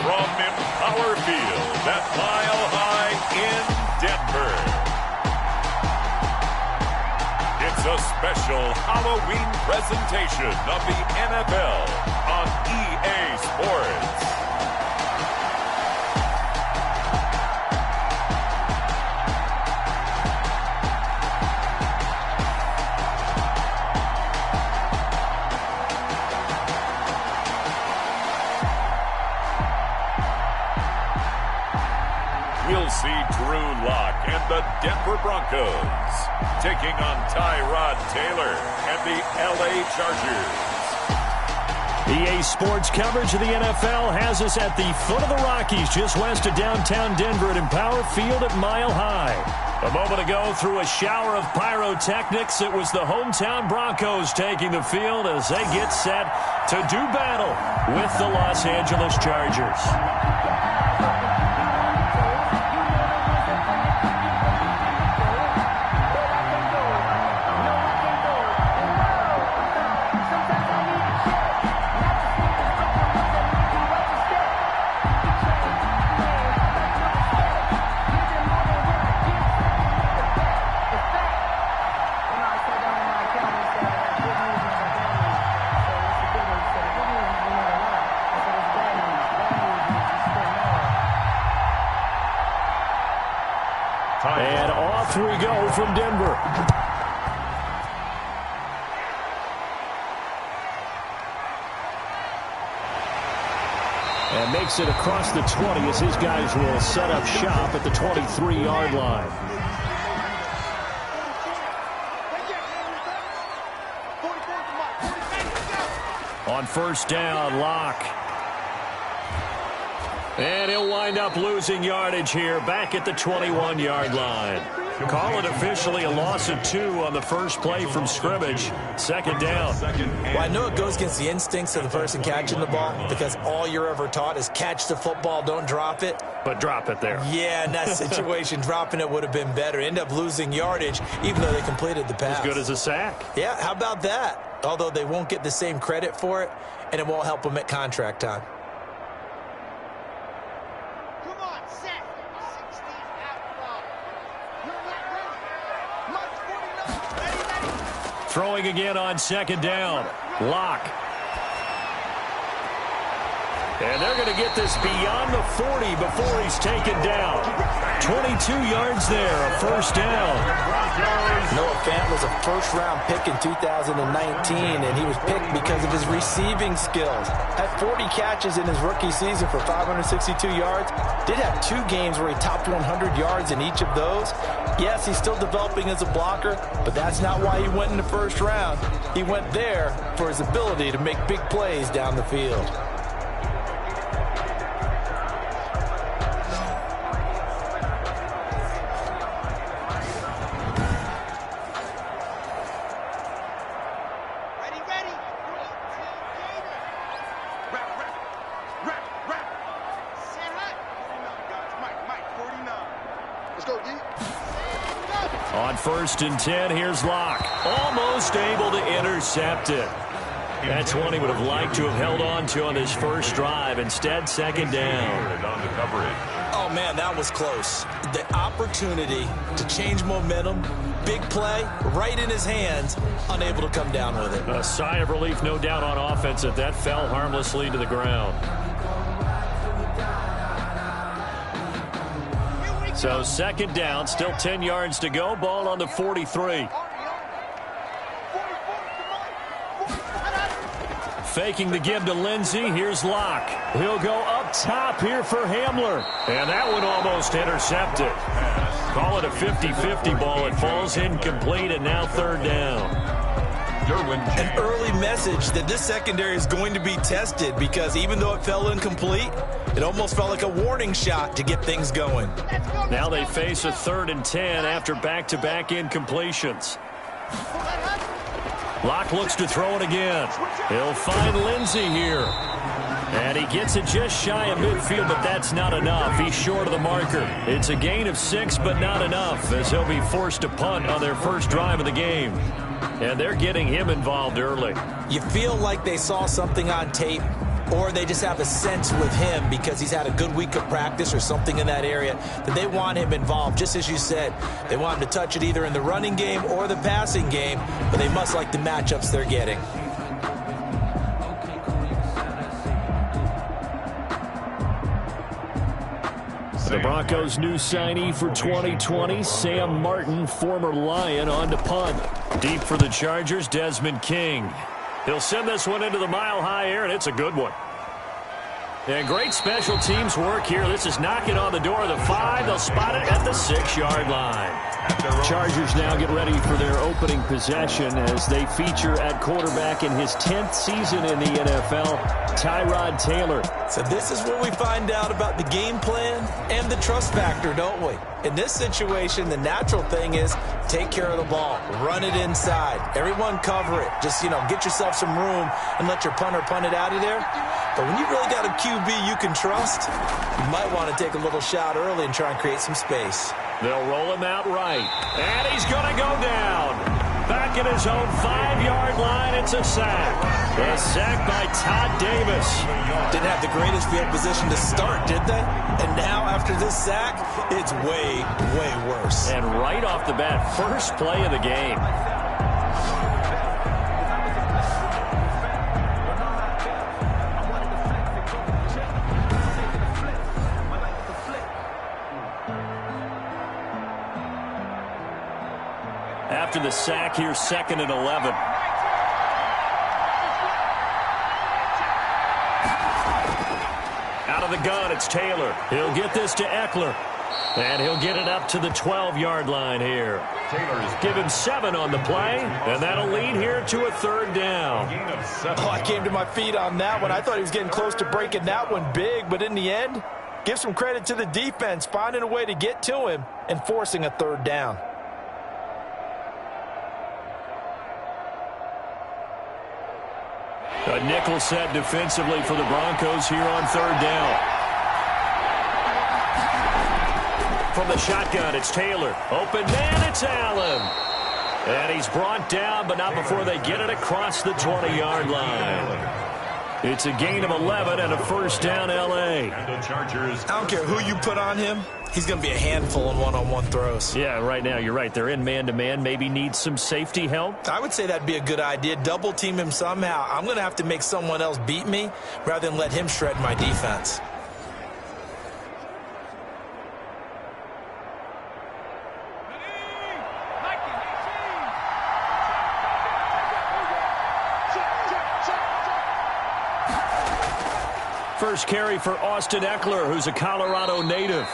from Empower Field at Mile High in Denver. It's a special Halloween presentation of the NFL on EA Sports. We'll see Drew Lock and the Denver Broncos taking on Tyrod Taylor and the LA Chargers. EA Sports coverage of the NFL has us at the foot of the Rockies, just west of downtown Denver at Empower Field at Mile High. A moment ago, through a shower of pyrotechnics, it was the hometown Broncos taking the field as they get set to do battle with the Los Angeles Chargers. And off we go from Denver. And makes it across the 20 as his guys will set up shop at the 23-yard line. On first down, Lock. And he'll wind up losing yardage here back at the 21-yard line. Call it officially a loss of 2 on the first play from scrimmage. Second down. Well, I know it goes against the instincts of the person catching the ball because all you're ever taught is catch the football, don't drop it. But drop it there. Yeah, in that situation, dropping it would have been better. End up losing yardage even though they completed the pass. As good as a sack. Yeah, how about that? Although they won't get the same credit for it, and it won't help them at contract time. Throwing again on second down. Lock. And they're going to get this beyond the 40 before he's taken down. 22 yards there, a first down. Noah Fant was a first-round pick in 2019, and he was picked because of his receiving skills. Had 40 catches in his rookie season for 562 yards. Did have 2 games where he topped 100 yards in each of those. Yes, he's still developing as a blocker, but that's not why he went in the first round. He went there for his ability to make big plays down the field. On first and 10, here's Lock. Almost able to intercept it. That's one he would have liked to have held on to on his first drive. Instead, second down. Oh, man, that was close. The opportunity to change momentum, big play, right in his hands, unable to come down with it. A sigh of relief, no doubt, on offense that that fell harmlessly to the ground. So second down, still 10 yards to go. Ball on the 43. Faking the give to Lindsey. Here's Lock. He'll go up top here for Hamler. And that one almost intercepted. Call it a 50-50 ball. It falls incomplete, and now third down. An early message that this secondary is going to be tested because even though it fell incomplete, it almost felt like a warning shot to get things going. Now they face a 3rd and 10 after back-to-back incompletions. Lock looks to throw it again. He'll find Lindsey here. And he gets it just shy of midfield, but that's not enough. He's short of the marker. It's a gain of 6, but not enough, as he'll be forced to punt on their first drive of the game. And they're getting him involved early. You feel like they saw something on tape or they just have a sense with him because he's had a good week of practice or something in that area that they want him involved. Just as you said, they want him to touch it either in the running game or the passing game, but they must like the matchups they're getting. The Broncos' new signee for 2020, Sam Martin, former Lion, on to punt. Deep for the Chargers, Desmond King. He'll send this one into the mile-high air, and it's a good one. And great special teams work here. This is knocking on the door of the 5. They'll spot it at the 6-yard line. Chargers now get ready for their opening possession as they feature at quarterback in his 10th season in the NFL, Tyrod Taylor. So this is where we find out about the game plan and the trust factor, don't we? In this situation, the natural thing is take care of the ball, run it inside, everyone cover it. Just, get yourself some room and let your punter punt it out of there. But when you really got a QB you can trust, you might want to take a little shot early and try and create some space. They'll roll him out right. And he's going to go down. Back at his own 5-yard line, it's a sack. A sack by Todd Davis. Didn't have the greatest field position to start, did they? And now, after this sack, it's way, way worse. And right off the bat, first play of the game. After the sack, here's 2nd and 11. Out of the gun, it's Taylor. He'll get this to Eckler. And he'll get it up to the 12-yard line here. Give him 7 on the play, and that'll lead here to a 3rd down. Oh, I came to my feet on that one. I thought he was getting close to breaking that one big, but in the end, give some credit to the defense, finding a way to get to him and forcing a 3rd down. A nickel set defensively for the Broncos here on 3rd down. From the shotgun, it's Taylor. Open man, it's Allen. And he's brought down, but not before they get it across the 20-yard line. It's a gain of 11 and a 1st down, L.A. I don't care who you put on him. He's going to be a handful in one-on-one throws. Yeah, right now, you're right. They're in man-to-man. Maybe need some safety help. I would say that'd be a good idea. Double team him somehow. I'm going to have to make someone else beat me rather than let him shred my defense. First carry for Austin Eckler, who's a Colorado native.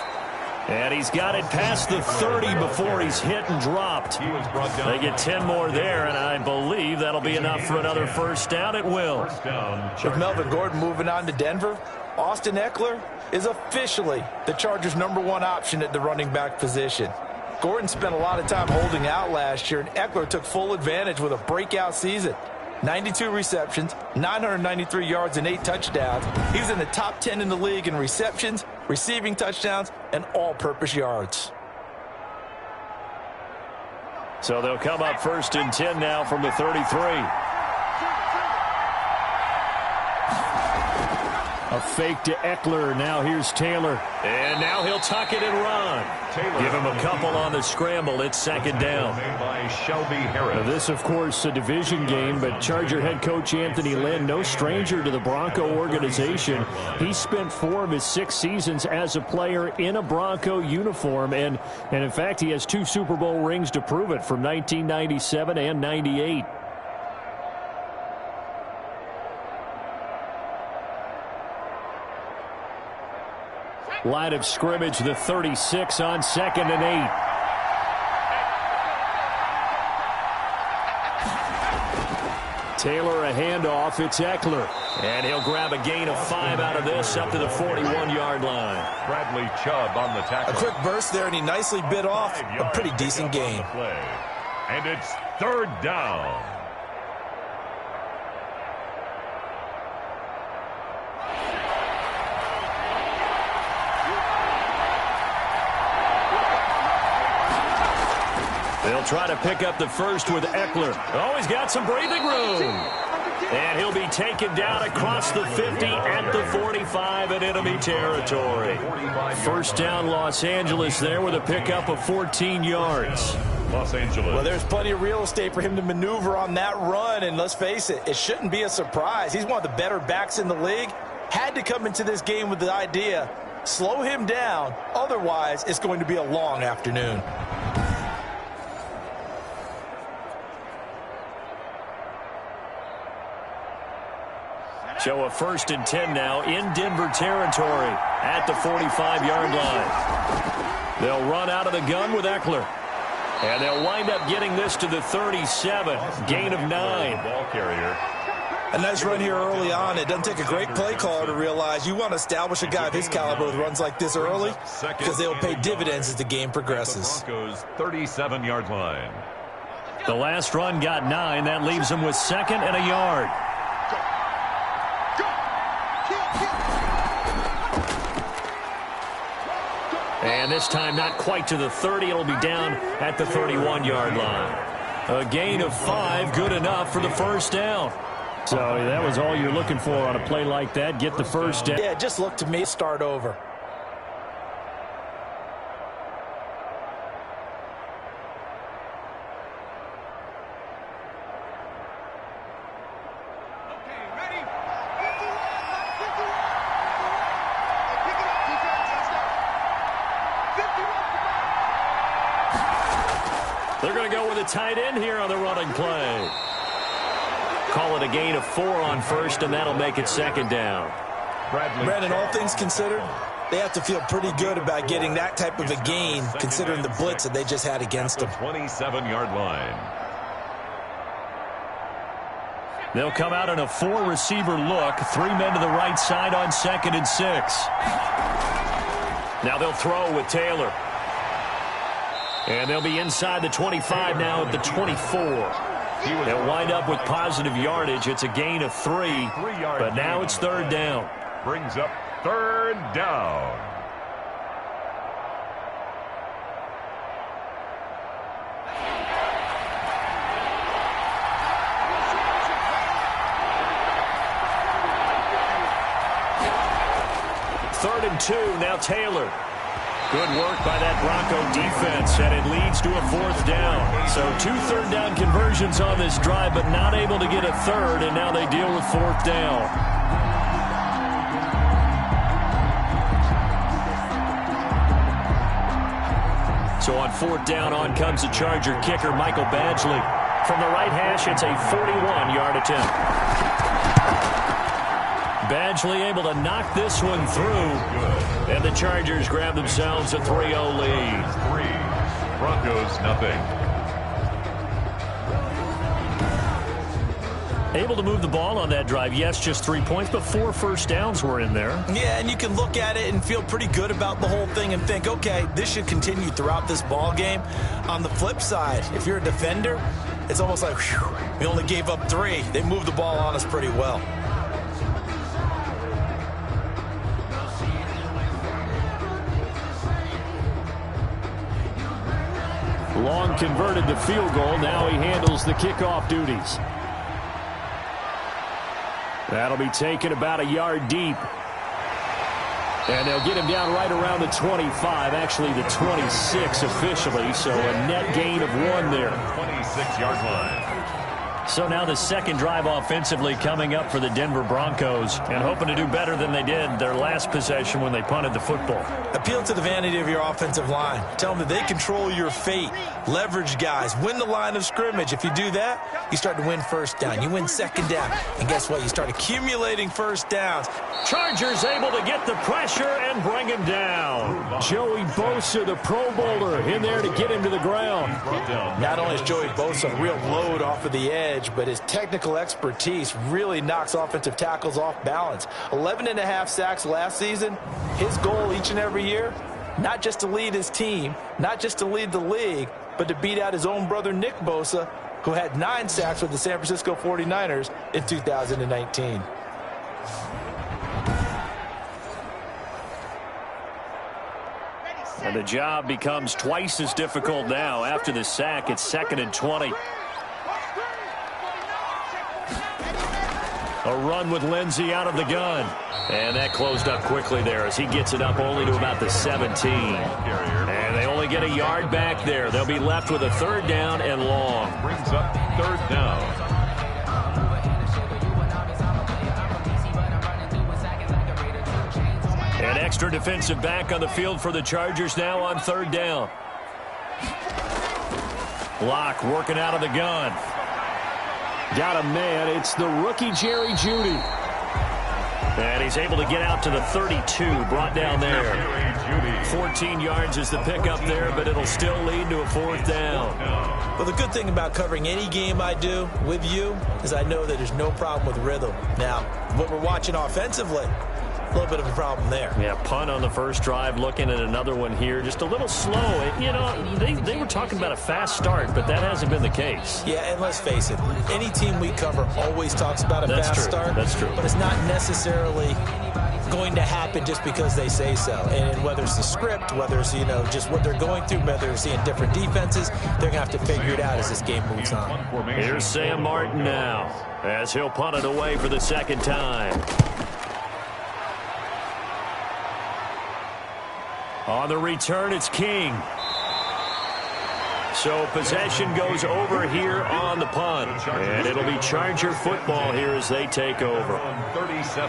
And he's got it past the 30 before he's hit and dropped. They get 10 more there, and I believe that'll be enough for another 1st down. It will. With Melvin Gordon moving on to Denver, Austin Eckler is officially the Chargers' #1 option at the running back position. Gordon spent a lot of time holding out last year, and Eckler took full advantage with a breakout season. 92 receptions, 993 yards, and 8 touchdowns. He was in the top 10 in the league in receptions, receiving touchdowns, and all-purpose yards. So they'll come up 1st and 10 now from the 33. A fake to Eckler. Now here's Taylor. And now he'll tuck it and run. Give him a couple on the scramble. It's 2nd down. Now this, of course, a division game, but Charger head coach Anthony Lynn, no stranger to the Bronco organization. He spent 4 of his 6 seasons as a player in a Bronco uniform, and in fact, he has 2 Super Bowl rings to prove it from 1997 and 98. Line of scrimmage, the 36 on 2nd and 8. Taylor a handoff. It's Eckler. And he'll grab a gain of 5 out of this up to the 41-yard line. Bradley Chubb on the tackle. A quick burst there, and he nicely bit off a pretty decent gain. And it's 3rd down. They'll try to pick up the 1st with Eckler. Oh, he's got some breathing room. And he'll be taken down across the 50 at the 45 in enemy territory. First down, Los Angeles there with a pickup of 14 yards. Los Angeles. Well, there's plenty of real estate for him to maneuver on that run, and let's face it, it shouldn't be a surprise. He's one of the better backs in the league. Had to come into this game with the idea, slow him down, otherwise it's going to be a long afternoon. So a 1st and 10 now in Denver territory at the 45-yard line. They'll run out of the gun with Eckler. And they'll wind up getting this to the 37, gain of 9. Ball carrier. A nice run here early on. It doesn't take a great play caller to realize you want to establish a guy of his caliber with runs like this early because they'll pay dividends as the game progresses. The Broncos 37-yard line. The last run got 9. That leaves them with 2nd and a yard. And this time not quite to the 30. It'll be down at the 31-yard line. A gain of 5, good enough for the first down. So that was all you're looking for on a play like that. Get the first down. Yeah, just look to me, start over. They're going to go with a tight end here on the running play. Call it a gain of 4 on first, and that'll make it 2nd down. Brandon, all things considered, they have to feel pretty good about getting that type of a gain, considering the blitz that they just had against them. 27-yard line. They'll come out in a 4-receiver look. 3 men to the right side on 2nd and 6. Now they'll throw with Taylor. And they'll be inside the 25 now at the 24. They'll wind up with positive yardage. It's a gain of 3, but now it's 3rd down. Brings up 3rd down. Third and 2, now Taylor. Good work by that Bronco defense, and it leads to a 4th down. So 2 third-down conversions on this drive, but not able to get a 3rd, and now they deal with 4th down. So on 4th down, on comes the Charger kicker, Michael Badgley. From the right hash, it's a 41-yard attempt. Badgley able to knock this one through. And the Chargers grab themselves a 3-0 lead. 3. Broncos, nothing. Able to move the ball on that drive. Yes, just 3 points, but 4 first downs were in there. Yeah, and you can look at it and feel pretty good about the whole thing and think, okay, this should continue throughout this ball game. On the flip side, if you're a defender, it's almost like, whew, we only gave up 3. They moved the ball on us pretty well. Long converted the field goal. Now he handles the kickoff duties. That'll be taken about a yard deep. And they'll get him down right around the 25, actually the 26 officially, so a net gain of 1 there. 26-yard line. So now the second drive offensively coming up for the Denver Broncos and hoping to do better than they did their last possession when they punted the football. Appeal to the vanity of your offensive line. Tell them that they control your fate. Leverage guys. Win the line of scrimmage. If you do that, you start to win first down. You win second down. And guess what? You start accumulating first downs. Chargers able to get the pressure and bring him down. Joey Bosa, the Pro Bowler, in there to get him to the ground. Not only is Joey Bosa a real load off of the edge, but his technical expertise really knocks offensive tackles off balance. 11.5 sacks last season. His goal each and every year, not just to lead his team, not just to lead the league, but to beat out his own brother Nick Bosa, who had 9 sacks with the San Francisco 49ers in 2019. And the job becomes twice as difficult now. After the sack, it's 2nd and 20. A run with Lindsey out of the gun. And that closed up quickly there as he gets it up only to about the 17. And they only get a yard back there. They'll be left with a 3rd down and long. Brings up 3rd down. An extra defensive back on the field for the Chargers now on 3rd down. Locke working out of the gun. Got a man. It's the rookie Jerry Jeudy. And he's able to get out to the 32, brought down there. 14 yards is the pickup there, but it'll still lead to a 4th down. Well, the good thing about covering any game I do with you is I know that there's no problem with rhythm. Now, what we're watching offensively, a little bit of a problem there. Yeah, punt on the first drive, looking at another one here. Just a little slow. You know, they were talking about a fast start, but that hasn't been the case. Yeah, and let's face it, any team we cover always talks about a fast start. That's true. But it's not necessarily going to happen just because they say so. And whether it's the script, whether it's, you know, just what they're going through, whether they're seeing different defenses, they're going to have to figure it out as this game moves on. Here's Sam Martin now as he'll punt it away for the 2nd time. On the return, it's King. So possession goes over here on the punt. And it'll be Charger football here as they take over.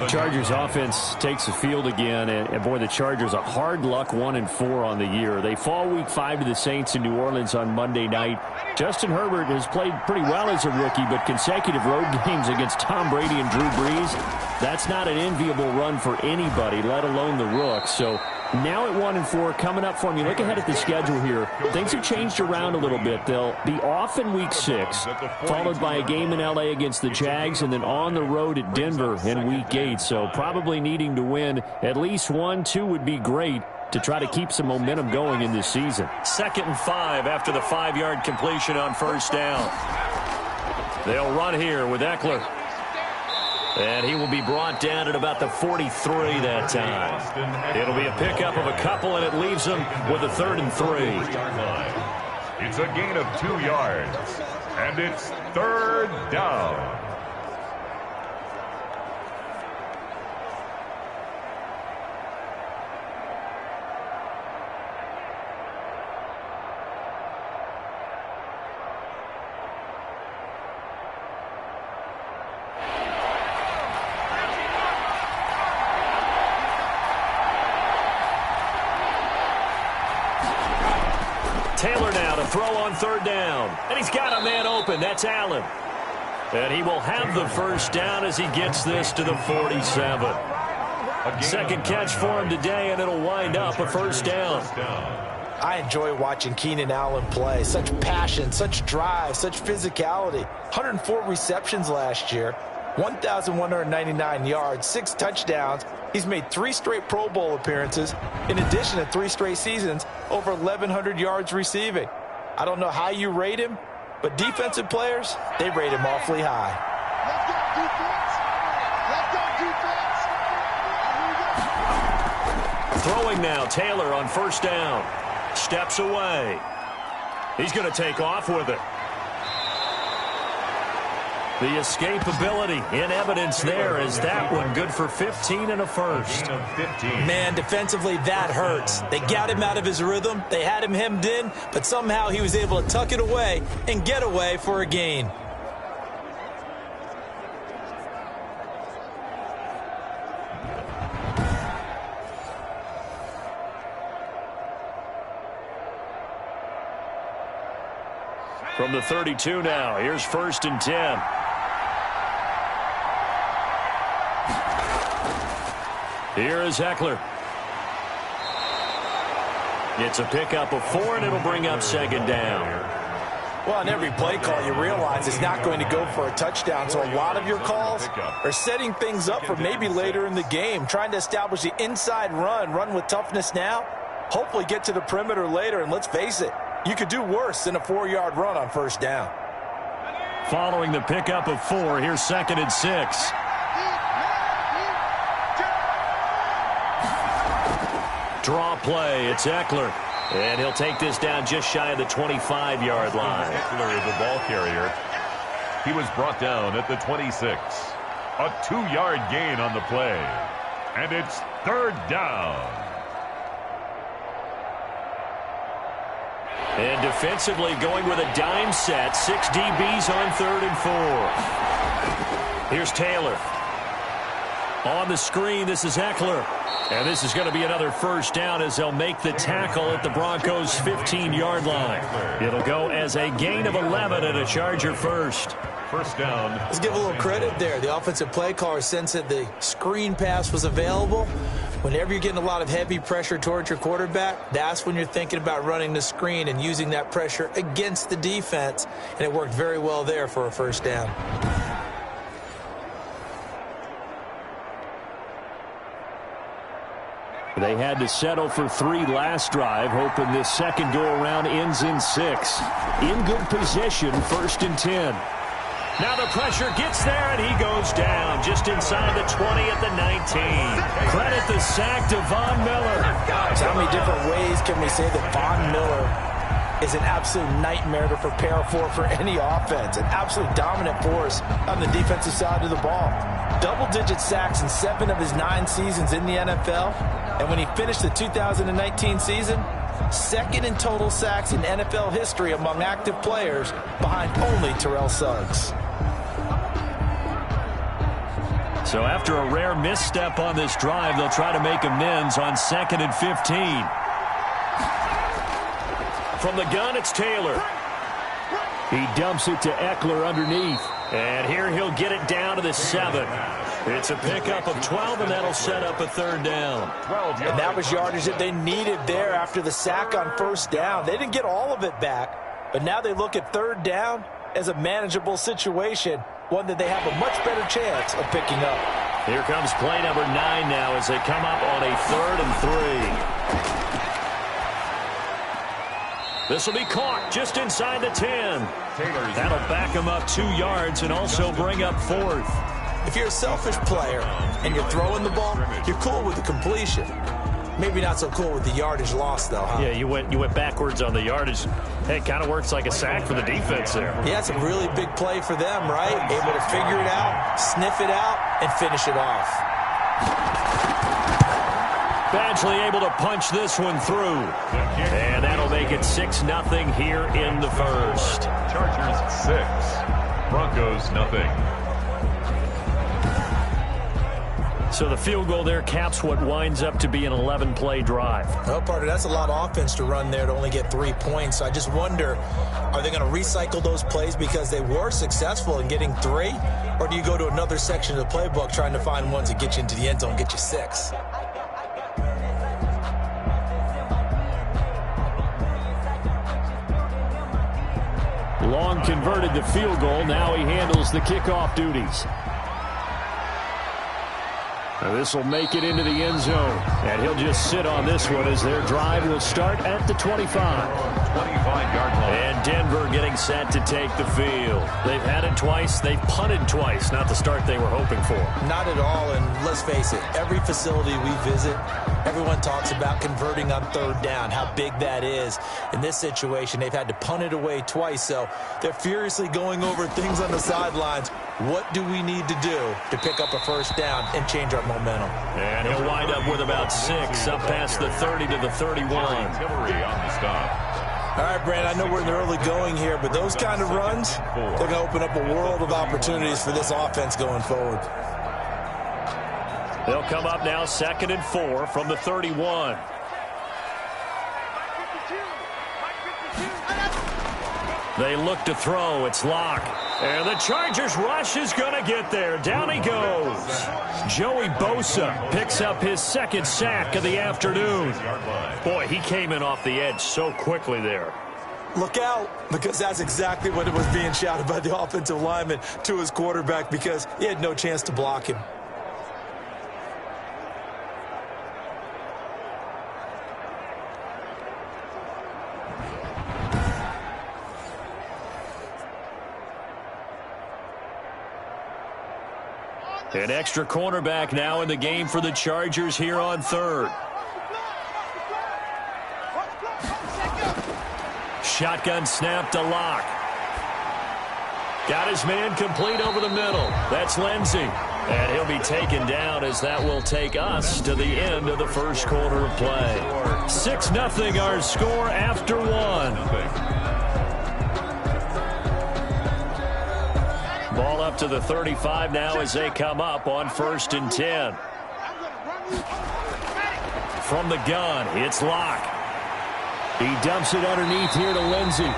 Chargers offense takes the field again. And boy, the Chargers are hard luck 1-4 on the year. They fall week 5 to the Saints in New Orleans on Monday night. Justin Herbert has played pretty well as a rookie, but consecutive road games against Tom Brady and Drew Brees, that's not an enviable run for anybody, let alone the Rooks. So now at 1-4, coming up for them. You look ahead at the schedule here. Things have changed around a little bit. They'll be off in week 6, followed by a game in L.A. against the Jags, and then on the road at Denver in week 8. So probably needing to win at least 1-2 would be great to try to keep some momentum going in this season. 2nd and 5 after the 5-yard completion on 1st down. They'll run here with Eckler. And he will be brought down at about the 43 that time. It'll be a pickup of a couple, and it leaves them with a 3rd and 3. It's a gain of 2 yards, and it's 3rd down. Taylor now to throw on 3rd down. And he's got a man open. That's Allen. And he will have the 1st down as he gets this to the 47. 2nd catch for him today, and it'll wind up a 1st down. I enjoy watching Keenan Allen play. Such passion, such drive, such physicality. 104 receptions last year, 1,199 yards, 6 touchdowns. He's made 3 straight Pro Bowl appearances, in addition to 3 straight seasons, over 1,100 yards receiving. I don't know how you rate him, but defensive players, they rate him awfully high. Throwing now, Taylor on 1st down. Steps away. He's going to take off with it. The escapability in evidence there is that one good for 15 and a 1st. Man, defensively, that hurts. They got him out of his rhythm. They had him hemmed in, but somehow he was able to tuck it away and get away for a gain. From the 32 now, here's 1st and 10. Here is Eckler. It's a pickup of 4, and it'll bring up 2nd down. Well, on every play call, you realize it's not going to go for a touchdown, so a lot of your calls are setting things up for maybe later in the game, trying to establish the inside run with toughness now, hopefully get to the perimeter later, and let's face it, you could do worse than a 4-yard run on 1st down. Following the pickup of 4, here's 2nd and 6. Draw play, it's Eckler. And he'll take this down just shy of the 25-yard line. Eckler is the ball carrier. He was brought down at the 26. A 2-yard gain on the play. And it's third down. And defensively going with a dime set. 6 DBs on 3rd and 4. Here's Taylor. On the screen, this is Eckler. And this is going to be another first down as they'll make the tackle at the Broncos' 15-yard line. It'll go as a gain of 11 and a Charger first. First down. Let's give a little credit there. The offensive play caller sensed that the screen pass was available. Whenever you're getting a lot of heavy pressure towards your quarterback, that's when you're thinking about running the screen and using that pressure against the defense. And it worked very well there for a first down. They had to settle for 3 last drive, hoping this second go-around ends in 6. In good position, 1st and 10. Now the pressure gets there, and he goes down just inside the 20 at the 19. Credit the sack to Von Miller. So how many different ways can we say that Von Miller is an absolute nightmare to prepare for any offense? An absolute dominant force on the defensive side of the ball. Double-digit sacks in 7 of his 9 seasons in the NFL. And when he finished the 2019 season, 2nd in total sacks in NFL history among active players, behind only Terrell Suggs. So after a rare misstep on this drive, they'll try to make amends on 2nd and 15. From the gun, it's Taylor. He dumps it to Eckler underneath. And here he'll get it down to the 7. It's a pickup of 12, and that'll set up a 3rd down. And that was yardage that they needed there after the sack on 1st down. They didn't get all of it back, but now they look at 3rd down as a manageable situation, one that they have a much better chance of picking up. Here comes play number 9 now as they come up on a 3rd and 3. This will be caught just inside the 10. That'll back them up 2 yards and also bring up 4th. If you're a selfish player and you're throwing the ball, you're cool with the completion. Maybe not so cool with the yardage loss, though, huh? Yeah, you went backwards on the yardage. Hey, it kind of works like a sack for the defense there. Yeah, it's a really big play for them, right? Able to figure it out, sniff it out, and finish it off. Badgley able to punch this one through. And that'll make it 6-0 here in the first. Chargers 6. Broncos nothing. So the field goal there caps what winds up to be an 11-play drive. Well, partner, that's a lot of offense to run there to only get 3 points. So I just wonder, are they going to recycle those plays because they were successful in getting 3? Or do you go to another section of the playbook trying to find ones that get you into the end zone and get you 6? Long converted the field goal. Now he handles the kickoff duties. This will make it into the end zone. And he'll just sit on this one as their drive will start at the 25. 25-yard line. And Denver getting set to take the field. They've had it twice. They've punted twice. Not the start they were hoping for. Not at all. And let's face it, every facility we visit, everyone talks about converting on 3rd down, how big that is. In this situation, they've had to punt it away twice. So they're furiously going over things on the sidelines. What do we need to do to pick up a first down and change our momentum? And he'll wind up with about 6 up past the 30 to the 31. Artillery on the stop. All right, Brand, I know we're in the early going here, but those kind of runs, they're going to open up a world of opportunities for this offense going forward. They'll come up now 2nd and 4 from the 31. They look to throw. It's Locke. And the Chargers rush is going to get there. Down he goes. Joey Bosa picks up his 2nd sack of the afternoon. Boy, he came in off the edge so quickly there. Look out, because that's exactly what it was being shouted by the offensive lineman to his quarterback, because he had no chance to block him. An extra cornerback now in the game for the Chargers here on 3rd. Shotgun snap to Locke. Got his man complete over the middle. That's Lindsey. And he'll be taken down as that will take us to the end of the first quarter of play. 6-0 our score after one. Ball up to the 35 now as they come up on 1st and 10. From the gun, it's Locke. He dumps it underneath here to Lindsey.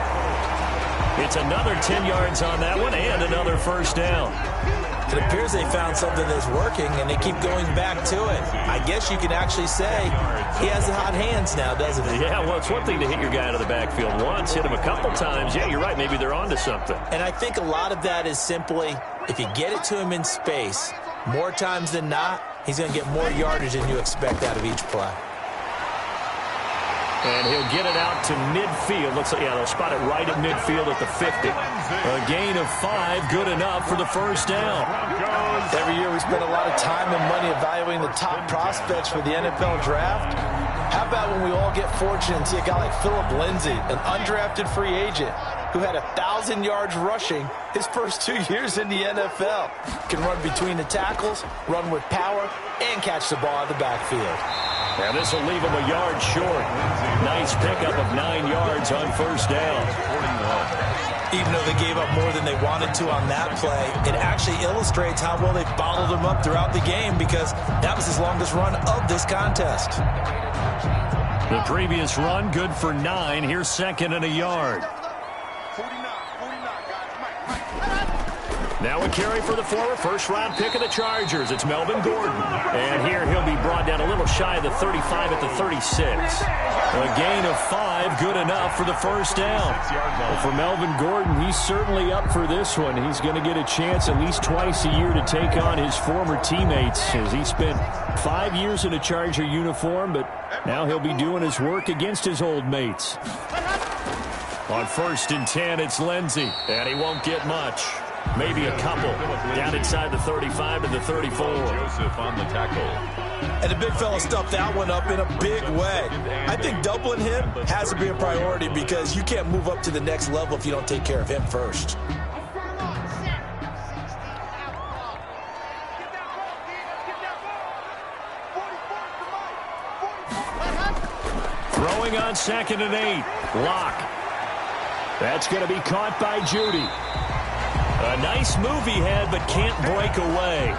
It's another 10 yards on that one and another first down. It appears they found something that's working, and they keep going back to it. I guess you can actually say he has the hot hands now, doesn't he? Yeah, well, it's one thing to hit your guy out of the backfield once, hit him a couple times. Yeah, you're right. Maybe they're onto something. And I think a lot of that is simply if you get it to him in space, more times than not, he's going to get more yardage than you expect out of each play. And he'll get it out to midfield. Looks like, yeah, they'll spot it right at midfield at the 50. A gain of 5, good enough for the first down. Every year we spend a lot of time and money evaluating the top prospects for the NFL draft. How about when we all get fortunate and see a guy like Philip Lindsay, an undrafted free agent, who had 1,000 yards rushing his first 2 years in the NFL. Can run between the tackles, run with power, and catch the ball out of the backfield. And this will leave him a yard short. Nice pickup of 9 yards on first down. Even though they gave up more than they wanted to on that play, it actually illustrates how well they bottled him up throughout the game because that was his longest run of this contest. The previous run, good for 9. Here's 2nd and a yard. Now a carry for the former first-round pick of the Chargers. It's Melvin Gordon. And here he'll be brought down a little shy of the 35 at the 36. A gain of 5, good enough for the first down. Well, for Melvin Gordon, he's certainly up for this one. He's going to get a chance at least twice a year to take on his former teammates as he spent 5 years in a Charger uniform, but now he'll be doing his work against his old mates. On 1st and 10, it's Lindsey, and he won't get much. Maybe a couple. Down inside the 35 to the 34. Joseph on the tackle. And the big fella stuffed that one up in a big way. I think doubling him has to be a priority because you can't move up to the next level if you don't take care of him first. Throwing on 2nd and 8. Locke. That's going to be caught by Judy. A nice move he had, but can't break away.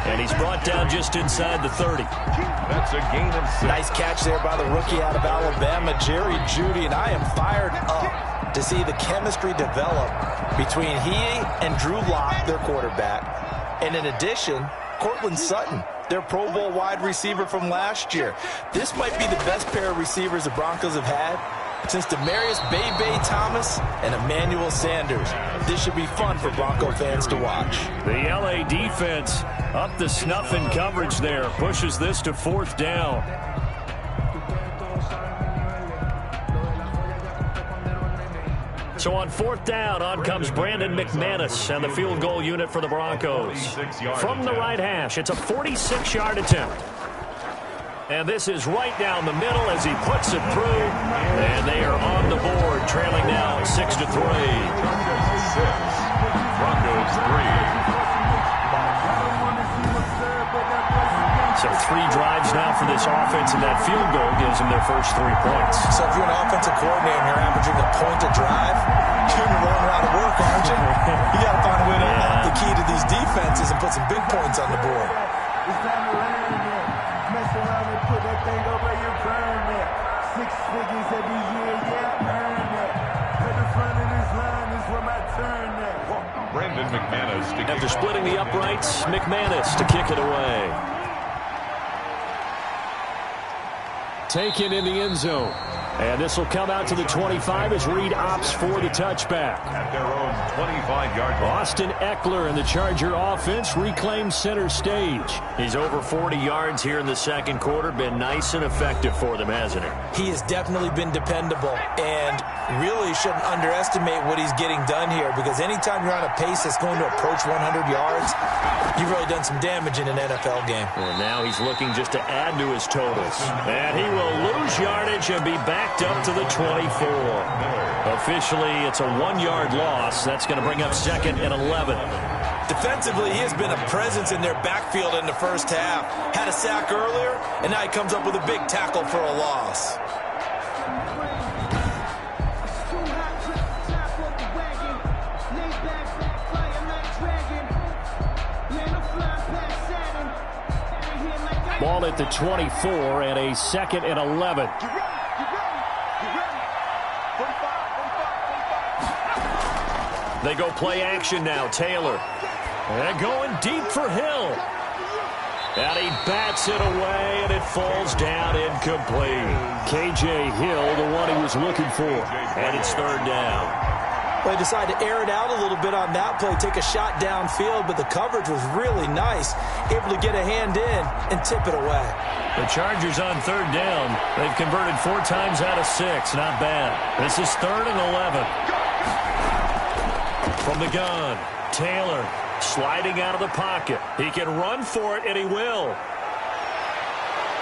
And he's brought down just inside the 30. That's a gain of 6. Nice catch there by the rookie out of Alabama, Jerry Judy. And I am fired up to see the chemistry develop between he and Drew Lock, their quarterback. And in addition, Cortland Sutton, their Pro Bowl wide receiver from last year. This might be the best pair of receivers the Broncos have had since Demarius Bebe Thomas and Emmanuel Sanders. This should be fun for Bronco fans to watch. The LA defense up the snuff in coverage there. Pushes this to 4th down. So on 4th down, on comes Brandon McManus and the field goal unit for the Broncos. From the right hash, it's a 46-yard attempt. And this is right down the middle as he puts it through. And they are on the board, trailing now 6-3. Broncos 3. So 3 drives now for this offense, and that field goal gives them their first 3 points. So if you're an offensive coordinator and you're averaging a point a drive, you're going to run out of work, aren't you? You got to find a way to unlock the key to these defenses and put some big points on the board. It's time to learn that. Mess around and put that thing over your burn that. 6 figures every year, yeah, earn that. At the front of this line is where my turn at. Brandon McManus to After splitting the uprights, McManus to kick it away. Taken in the end zone. And this will come out to the 25 as Reed opts for the touchback. at their own 25-yard line. Austin Eckler and the Charger offense reclaimed center stage. He's over 40 yards here in the second quarter. Been nice and effective for them, hasn't he? He has definitely been dependable and really shouldn't underestimate what he's getting done here, because anytime you're on a pace that's going to approach 100 yards, you've really done some damage in an NFL game. And now he's looking just to add to his totals. And he will lose yardage and be backed up to the 24. Officially, it's a 1-yard loss. That's going to bring up 2nd and 11. Defensively, he has been a presence in their backfield in the first half. Had a sack earlier, and now he comes up with a big tackle for a loss. Ball at the 24 and a 2nd and 11. They go play action now. Taylor. And going deep for Hill. And he bats it away, and it falls down incomplete. K.J. Hill, the one he was looking for. And it's 3rd down. Well, he decided to air it out a little bit on that play, take a shot downfield, but the coverage was really nice. Able to get a hand in and tip it away. The Chargers on 3rd down. They've converted 4 times out of 6. Not bad. This is 3rd and 11. From the gun, Taylor sliding out of the pocket. He can run for it, and he will.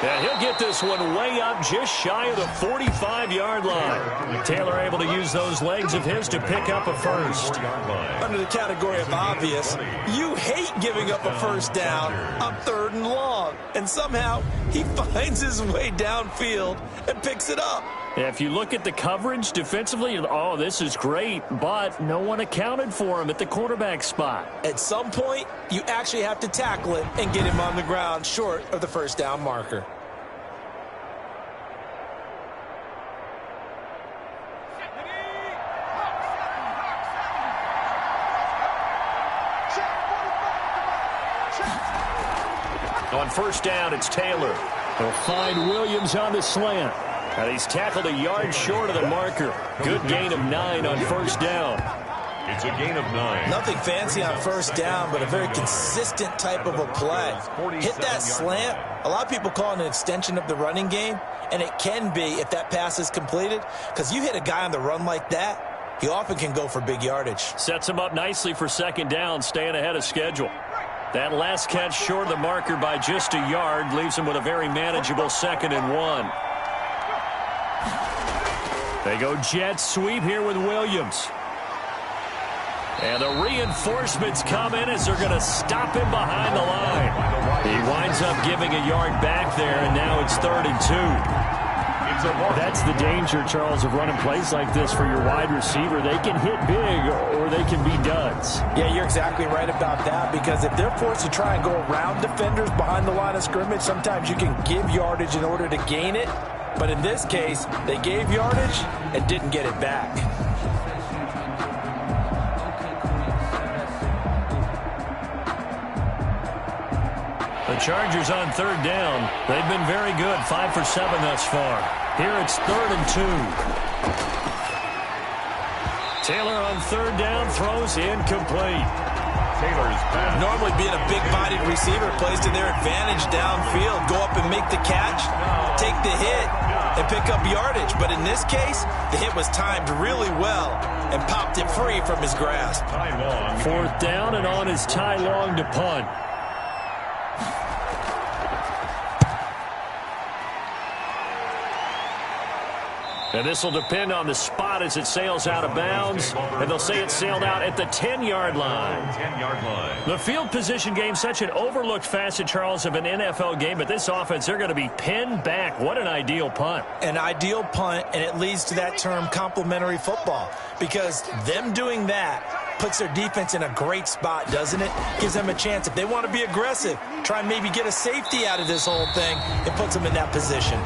And he'll get this one way up just shy of the 45-yard line. Taylor able to use those legs of his to pick up a first. Under the category of obvious, you hate giving up a first down on 3rd and long. And somehow he finds his way downfield and picks it up. If you look at the coverage defensively, oh, this is great, but no one accounted for him at the quarterback spot. At some point, you actually have to tackle it and get him on the ground short of the first down marker. On 1st down, it's Taylor. He'll find Williams on the slant. And he's tackled a yard short of the marker. Good gain of 9 on 1st down. It's a gain of 9. Nothing fancy on 1st down, but a very consistent type of a play. Hit that slant. A lot of people call it an extension of the running game, and it can be if that pass is completed, because you hit a guy on the run like that, he often can go for big yardage. Sets him up nicely for 2nd down, staying ahead of schedule. That last catch short of the marker by just a yard leaves him with a very manageable 2nd and 1. They go jet sweep here with Williams. And the reinforcements come in as they're going to stop him behind the line. He winds up giving a yard back there, and now it's 3rd and 2. That's the danger, Charles, of running plays like this for your wide receiver. They can hit big or they can be duds. Yeah, you're exactly right about that, because if they're forced to try and go around defenders behind the line of scrimmage, sometimes you can give yardage in order to gain it. But in this case, they gave yardage and didn't get it back. The Chargers on 3rd down. They've been very good, 5 for 7 thus far. Here it's 3rd and 2. Taylor on 3rd down, throws incomplete. Taylor's pass. Normally being a big-bodied receiver plays to their advantage downfield. Go up and make the catch, take the hit, and pick up yardage. But in this case, the hit was timed really well and popped it free from his grasp. 4th down, and on is Ty Long to punt. And this will depend on the spot as it sails out of bounds. And they'll say it sailed out at the 10-yard line. 10-yard line. The field position game, such an overlooked facet, Charles, of an NFL game. But this offense, they're going to be pinned back. What an ideal punt. An ideal punt, and it leads to that term complementary football. Because them doing that puts their defense in a great spot, doesn't it? Gives them a chance. If they want to be aggressive, try and maybe get a safety out of this whole thing, it puts them in that position.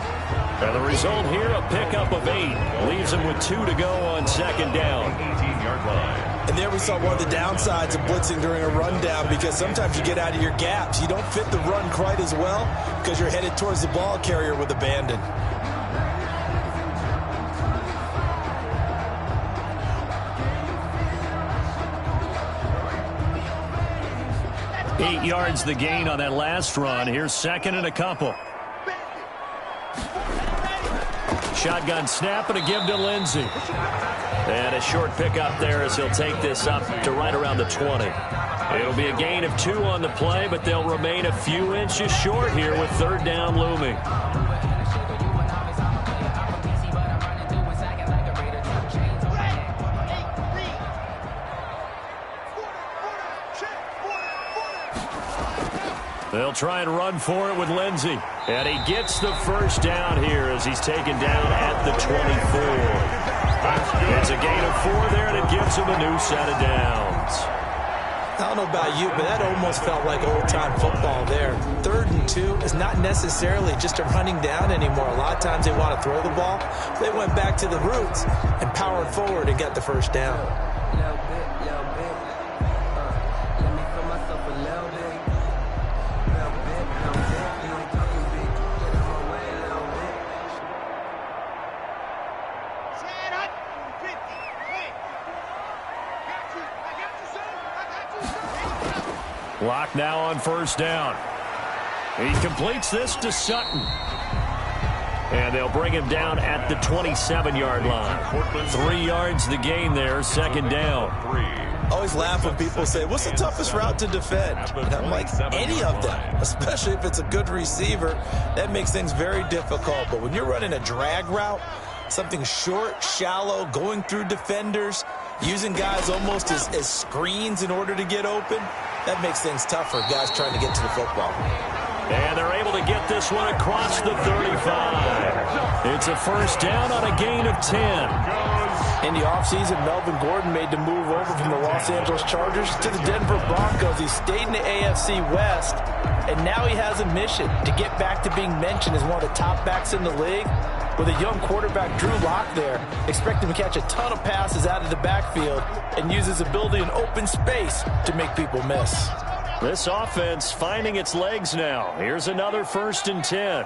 And the result here, a pickup of 8. Leaves them with 2 to go on 2nd down. 18-yard line. And there we saw one of the downsides of blitzing during a rundown, because sometimes you get out of your gaps. You don't fit the run quite as well because you're headed towards the ball carrier with abandon. Eight yards the gain on that last run. Here's 2nd and a couple. Shotgun snap and a give to Lindsey. And a short pickup there as he'll take this up to right around the 20. It'll be a gain of 2 on the play, but they'll remain a few inches short here with 3rd down looming. They'll try and run for it with Lindsey. And he gets the first down here as he's taken down at the 24. It's a gain of 4 there, and it gives him a new set of downs. I don't know about you, but that almost felt like old-time football there. 3rd and 2 is not necessarily just a running down anymore. A lot of times they want to throw the ball. They went back to the roots and powered forward and got the first down. Clock now on first down. He completes this to Sutton. And they'll bring him down at the 27-yard line. 3 yards the gain there, second down. I always laugh when people say, what's the toughest route to defend? And I'm like, any of them, especially if it's a good receiver. That makes things very difficult. But when you're running a drag route, something short, shallow, going through defenders, using guys almost as screens in order to get open, that makes things tough for guys trying to get to the football. And they're able to get this one across the 35. It's a first down on a gain of 10. In the offseason, Melvin Gordon made the move over from the Los Angeles Chargers to the Denver Broncos. He stayed in the AFC West, and now he has a mission to get back to being mentioned as one of the top backs in the league. With a young quarterback, Drew Lock there, expect him to catch a ton of passes out of the backfield and use his ability in open space to make people miss. This offense finding its legs now. Here's another 1st and 10.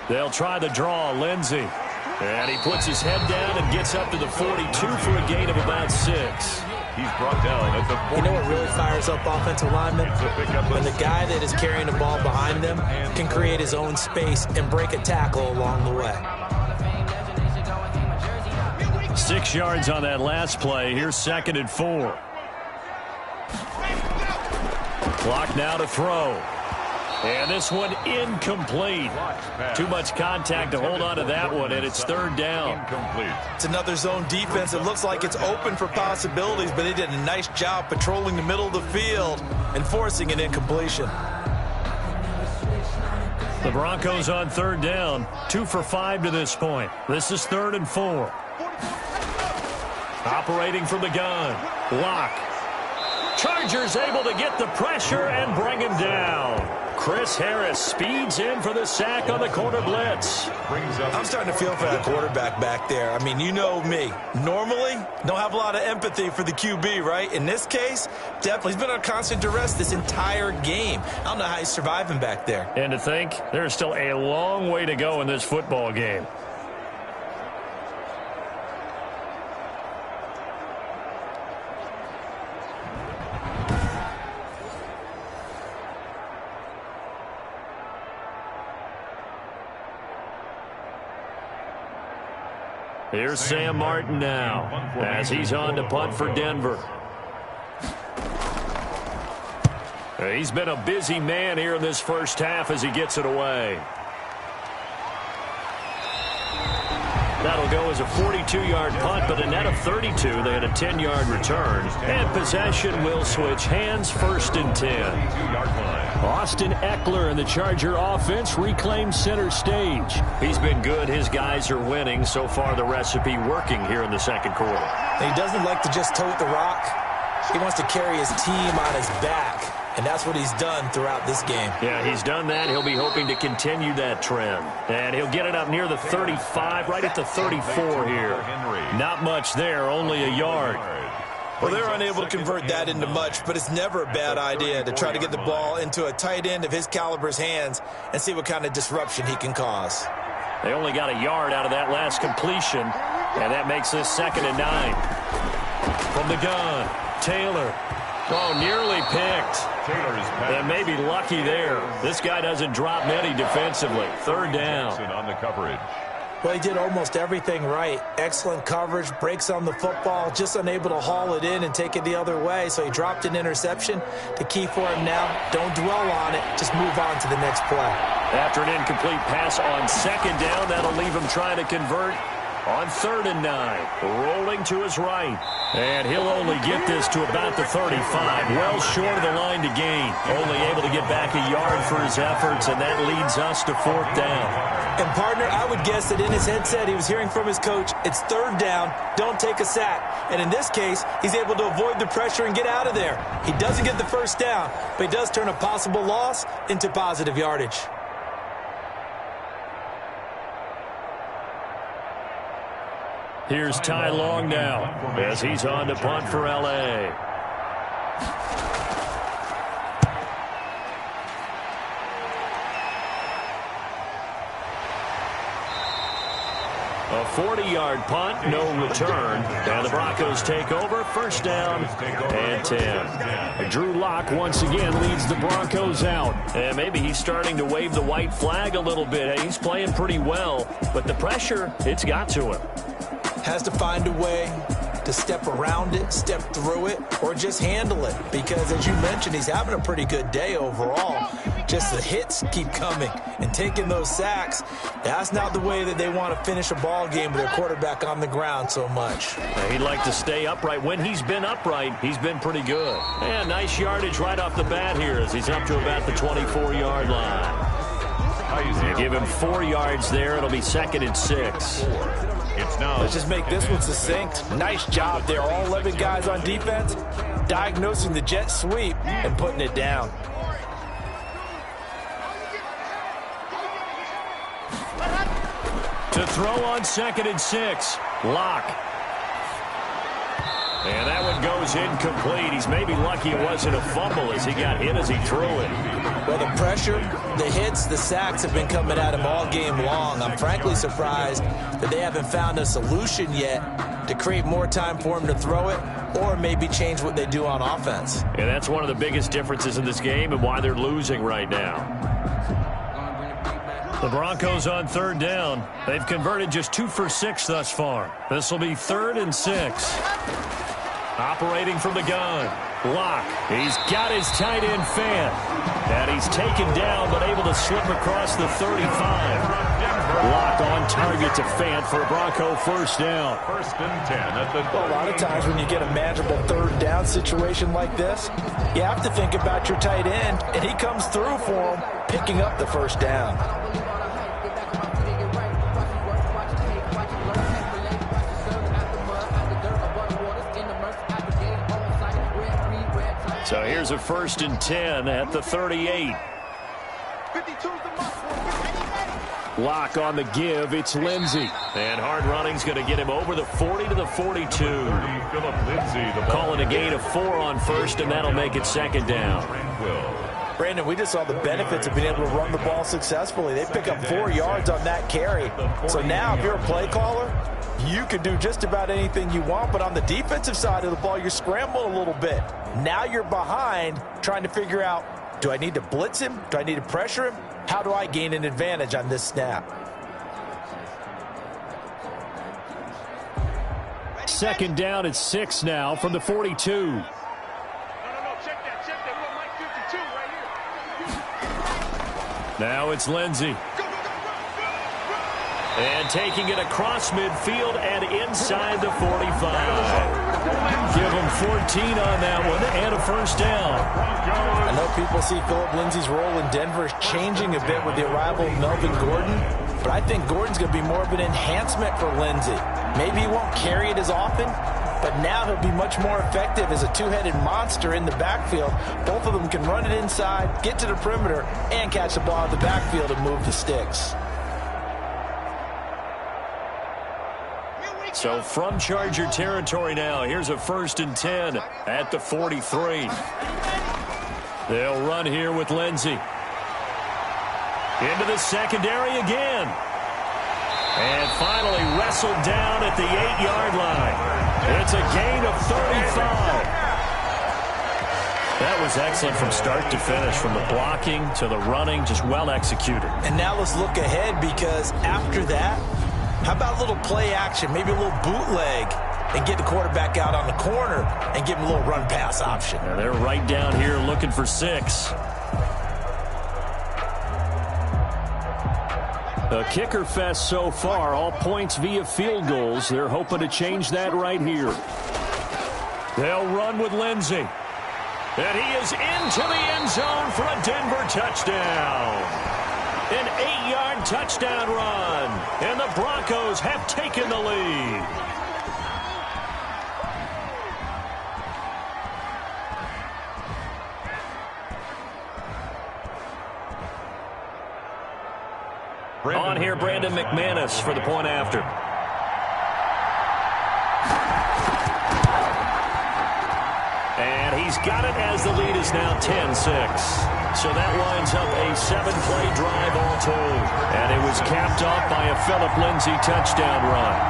They'll try the draw, Lindsey. And he puts his head down and gets up to the 42 for a gain of about 6. He's brought down at the 40. You know what really fires up offensive linemen? When the guy that is carrying the ball behind them can create his own space and break a tackle along the way. 6 yards on that last play. Here's 2nd and 4. Clock now to throw. And this one incomplete. Too much contact to hold on to that one, and it's 3rd down. It's another zone defense. It looks like it's open for possibilities, but they did a nice job patrolling the middle of the field and forcing an incompletion. The Broncos on 3rd down, 2 for 5 to this point. This is 3rd and 4. Operating from the gun, Lock. Chargers able to get the pressure and bring him down. Chris Harris speeds in for the sack on the corner blitz. I'm starting to feel for that quarterback back there. I mean, you know me. Normally, don't have a lot of empathy for the QB, right? In this case, definitely. He's been under constant duress this entire game. I don't know how he's surviving back there. And to think, there's still a long way to go in this football game. Here's Sam Martin now as he's on to punt for Denver. He's been a busy man here in this first half as he gets it away. That'll go as a 42-yard punt, but a net of 32. They had a 10-yard return. And possession will switch hands, 1st and 10. Austin Eckler and the Charger offense reclaims center stage. He's been good. His guys are winning. So far, the recipe working here in the second quarter. He doesn't like to just tote the rock. He wants to carry his team on his back. And that's what he's done throughout this game. Yeah, he's done that. He'll be hoping to continue that trend. And he'll get it up near the 35, right at the 34 here. Not much there, only a yard. Well, they're unable to convert that into much, but it's never a bad idea to try to get the ball into a tight end of his caliber's hands and see what kind of disruption he can cause. They only got a yard out of that last completion, and that makes this 2nd and 9. From the gun, Taylor. Oh, nearly picked. And maybe lucky there. This guy doesn't drop many defensively. 3rd down. On the coverage. Well, he did almost everything right. Excellent coverage, breaks on the football, just unable to haul it in and take it the other way. So he dropped an interception. The key for him now, don't dwell on it. Just move on to the next play. After an incomplete pass on 2nd down, that'll leave him trying to convert On 3rd and 9, rolling to his right. And he'll only get this to about the 35, well short of the line to gain. Only able to get back a yard for his efforts, and that leads us to 4th down. And, partner, I would guess that in his headset he was hearing from his coach, it's 3rd down, don't take a sack. And in this case, he's able to avoid the pressure and get out of there. He doesn't get the 1st down, but he does turn a possible loss into positive yardage. Here's Ty Long now as he's on to punt for L.A. A 40-yard punt, no return. And the Broncos take over, 1st down and 10. Drew Lock once again leads the Broncos out. And maybe he's starting to wave the white flag a little bit. He's playing pretty well, but the pressure, it's got to him. Has to find a way to step around it, step through it, or just handle it. Because, as you mentioned, he's having a pretty good day overall. Just the hits keep coming and taking those sacks. That's not the way that they want to finish a ball game with their quarterback on the ground so much. He'd like to stay upright. When he's been upright, he's been pretty good. And nice yardage right off the bat here as he's up to about the 24-yard line. You give him 4 yards there. It'll be 2nd and 6. Let's just make this one succinct. Nice job there. All 11 guys on defense diagnosing the jet sweep and putting it down. To throw on 2nd and 6. Lock. And that one goes incomplete. He's maybe lucky it wasn't a fumble as he got hit as he threw it. Well, the pressure, the hits, the sacks have been coming at him all game long. I'm frankly surprised that they haven't found a solution yet to create more time for him to throw it or maybe change what they do on offense. And that's one of the biggest differences in this game and why they're losing right now. The Broncos on 3rd down. They've converted just 2 for 6 thus far. This will be 3rd and 6. Operating from the gun. Lock. He's got his tight end Fan. And he's taken down but able to slip across the 35. Lock on target to Fan for a Bronco 1st down. 1st and 10 at the well, a lot of times when you get a manageable 3rd down situation like this, you have to think about your tight end, and he comes through for him, picking up the 1st down. So here's a 1st and 10 at the 38. Lock on the give. It's Lindsey. And hard running's going to get him over the 40 to the 42. Calling a gain of 4 on 1st, and that'll make it 2nd down. Brandon, we just saw the benefits of being able to run the ball successfully. They pick up 4 yards on that carry. So now if you're a play caller, you can do just about anything you want, but on the defensive side of the ball, you're scrambling a little bit. Now you're behind trying to figure out, do I need to blitz him? Do I need to pressure him? How do I gain an advantage on this snap? 2nd down at 6 now from the 42. Now it's Lindsey. And taking it across midfield and inside the 45. Give him 14 on that one and a 1st down. I know people see Philip Lindsey's role in Denver is changing a bit with the arrival of Melvin Gordon, but I think Gordon's going to be more of an enhancement for Lindsey. Maybe he won't carry it as often, but now he'll be much more effective as a two-headed monster in the backfield. Both of them can run it inside, get to the perimeter, and catch the ball in the backfield and move the sticks. So from Charger territory now, here's a 1st and 10 at the 43. They'll run here with Lindsey. Into the secondary again. And finally wrestled down at the 8-yard line. It's a gain of 35. That was excellent from start to finish, from the blocking to the running, just well executed. And now let's look ahead, because after that, how about a little play action, maybe a little bootleg, and get the quarterback out on the corner and give him a little run-pass option. Now they're right down here looking for 6. A kicker fest so far, all points via field goals. They're hoping to change that right here. They'll run with Lindsey. And he is into the end zone for a Denver touchdown. An 8-yard touchdown run. And the Broncos have taken the lead. On here, Brandon McManus for the point after. And he's got it as the lead is now 10-6. So that lines up a 7-play drive all told. And it was capped off by a Phillip Lindsay touchdown run.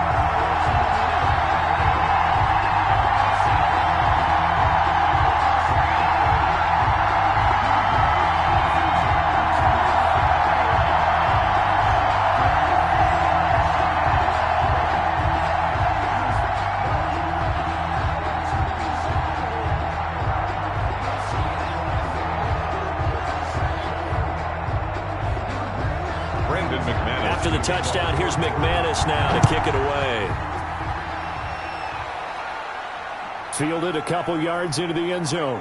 After the touchdown, here's McManus now to kick it away. Fielded a couple yards into the end zone.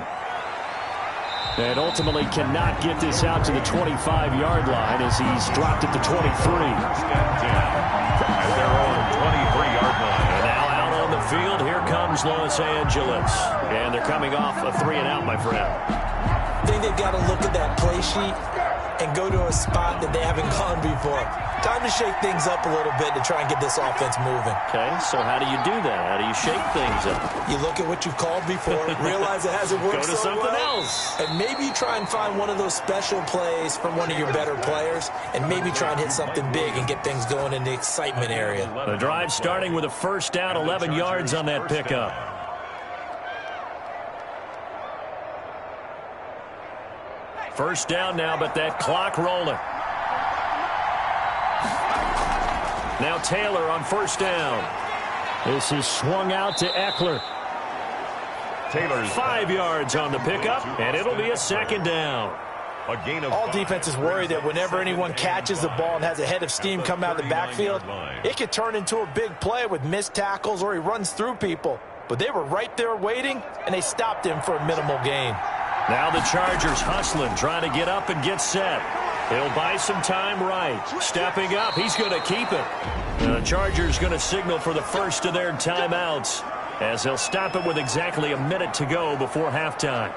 And ultimately cannot get this out to the 25-yard line as he's dropped at the 23. At their own 23-yard line. And now out on the field, here comes Los Angeles. And they're coming off a 3-and-out, my friend. I think they've got to look at that play sheet and go to a spot that they haven't gone before. Time to shake things up a little bit to try and get this offense moving. Okay, so how do you do that? How do you shake things up? You look at what you've called before, realize it hasn't worked Go to so something well, else. and maybe try and find one of those special plays from one of your better players, and maybe try and hit something big and get things going in the excitement area. The drive starting with a first down, 11 yards on that pickup. First down now, but that clock rolling. Now Taylor on first down. This is swung out to Eckler. Taylor's 5 yards on the pickup, and it'll be a second down. a gain of All defenses worry that whenever anyone catches the ball and has a head of steam come out of the backfield, it could turn into a big play with missed tackles or he runs through people. But they were right there waiting, and they stopped him for a minimal gain. Now the Chargers hustling, trying to get up and get set. He'll buy some time right. Stepping up, he's going to keep it. The Chargers going to signal for the first of their timeouts as they'll stop it with exactly a minute to go before halftime.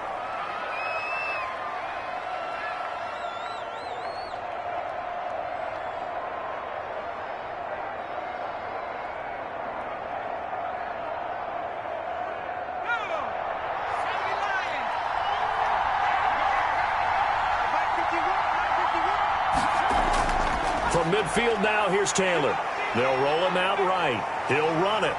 From midfield now, here's Taylor. They'll roll him out right. He'll run it.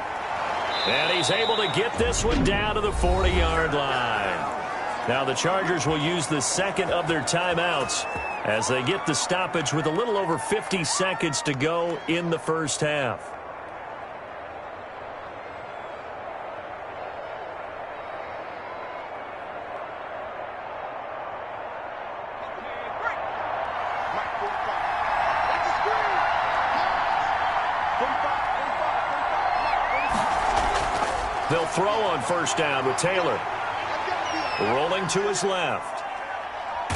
And he's able to get this one down to the 40-yard line. Now the Chargers will use the second of their timeouts as they get the stoppage with a little over 50 seconds to go in the first half. They'll throw on first down with Taylor. Rolling to his left.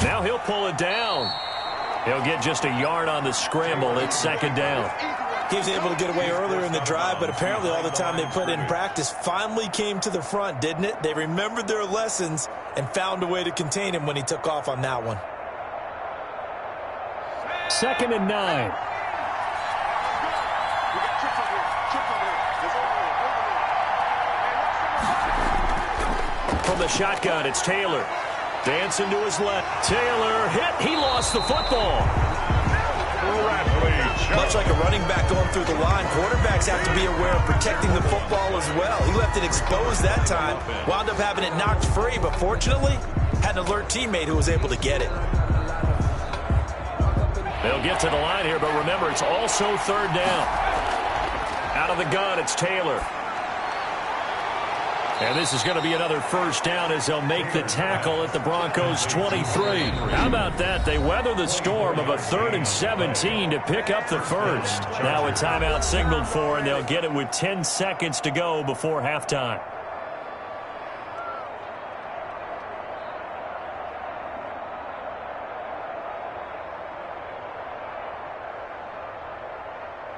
Now he'll pull it down. He'll get just a yard on the scramble. It's second down. He was able to get away earlier in the drive, but apparently all the time they put in practice finally came to the front, didn't it? They remembered their lessons and found a way to contain him when he took off on that one. 2nd and 9. From the shotgun, it's Taylor. Dancing to his left. Taylor hit. He lost the football. Much like a running back going through the line, quarterbacks have to be aware of protecting the football as well. He left it exposed that time, wound up having it knocked free, but fortunately, had an alert teammate who was able to get it. They'll get to the line here, but remember, it's also third down. Out of the gun, it's Taylor. And this is going to be another first down as they'll make the tackle at the Broncos 23. How about that? They weather the storm of a 3rd and 17 to pick up the first. Now a timeout signaled for, and they'll get it with 10 seconds to go before halftime.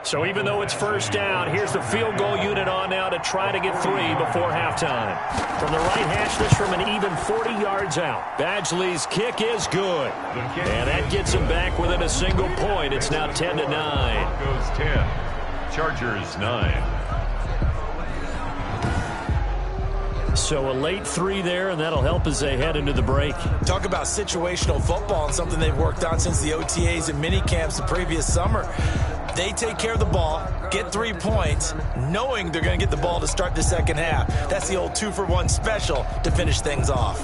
So even though it's first down, here's the field goal unit on now to try to get 3 before halftime. From the right hash, this from an even 40 yards out. Badgley's kick is good. And that gets him back within a single point. It's now 10-9. Broncos 10, Chargers 9. So a late 3 there, and that'll help as they head into the break. Talk about situational football and something they've worked on since the OTAs and mini camps the previous summer. They take care of the ball, get 3 points, knowing they're going to get the ball to start the second half. That's the old 2-for-1 special to finish things off.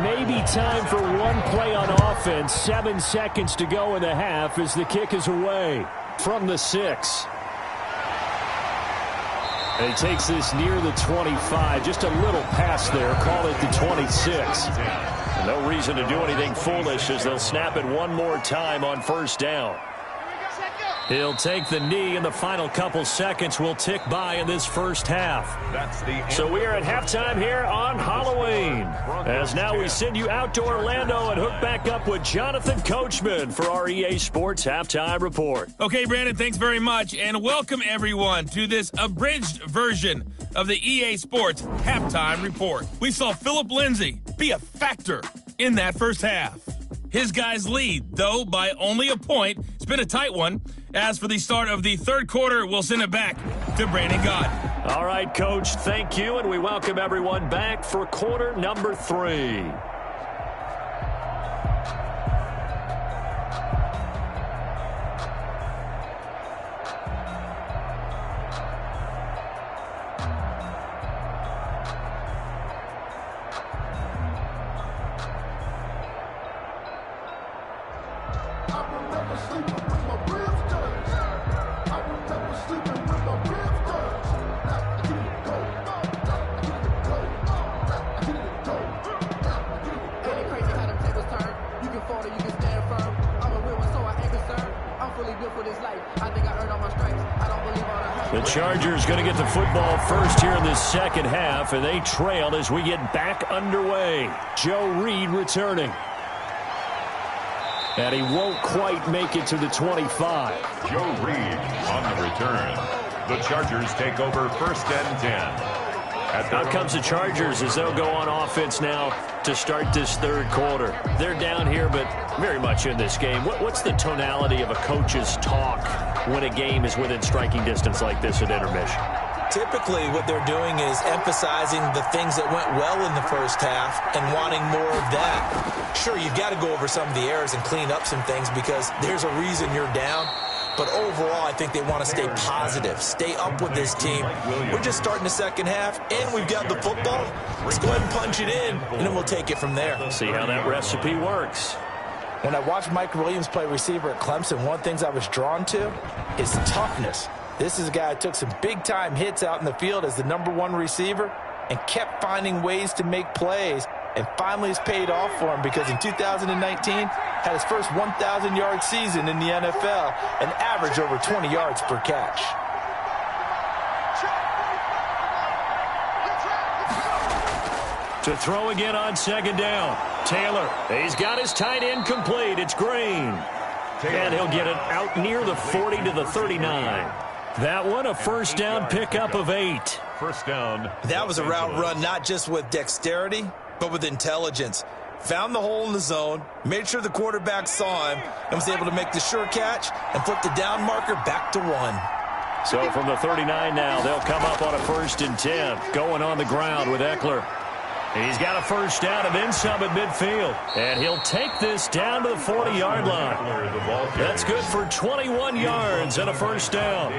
Maybe time for one play on offense. 7 seconds to go in the half as the kick is away from the 6. And he takes this near the 25. Just a little pass there. Call it the 26. No reason to do anything foolish as they'll snap it one more time on first down. He'll take the knee, and the final couple seconds will tick by in this first half. So we are at halftime here on Halloween. As now we send you out to Orlando and hook back up with Jonathan Coachman for our EA Sports Halftime Report. Okay, Brandon, thanks very much. And welcome, everyone, to this abridged version of the EA Sports Halftime Report. We saw Philip Lindsay be a factor in that first half. His guys lead, though, by only a point. It's been a tight one. As for the start of the third quarter, we'll send it back to Brandon Gott. All right, Coach, thank you, and we welcome everyone back for quarter number 3. The Chargers going to get the football first here in this second half, and they trail as we get back underway. Joe Reed returning. And he won't quite make it to the 25. Joe Reed on the return. The Chargers take over 1st and 10. Out comes the Chargers as they'll go on offense now to start this third quarter. They're down here, but very much in this game. What's the tonality of a coach's talk when a game is within striking distance like this at intermission? Typically, what they're doing is emphasizing the things that went well in the first half and wanting more of that. Sure, you've got to go over some of the errors and clean up some things because there's a reason you're down. But overall, I think they want to stay positive, stay up with this team. We're just starting the second half, and we've got the football. Let's go ahead and punch it in, and then we'll take it from there. See how that recipe works. When I watched Mike Williams play receiver at Clemson, one of the things I was drawn to is toughness. This is a guy who took some big-time hits out in the field as the #1 receiver and kept finding ways to make plays. And finally it's paid off for him because in 2019 had his first 1,000-yard season in the NFL and averaged over 20 yards per catch. To throw again on second down. Taylor, he's got his tight end complete. It's Green. And he'll get it out near the 40 to the 39. That one a first down pickup of 8. First down. That was a route run not just with dexterity, but with intelligence. Found the hole in the zone, made sure the quarterback saw him, and was able to make the sure catch and flip the down marker back to 1. So from the 39 now, they'll come up on a 1st and 10. Going on the ground with Eckler. He's got a first down and then some at midfield. And he'll take this down to the 40-yard line. That's good for 21 yards and a first down.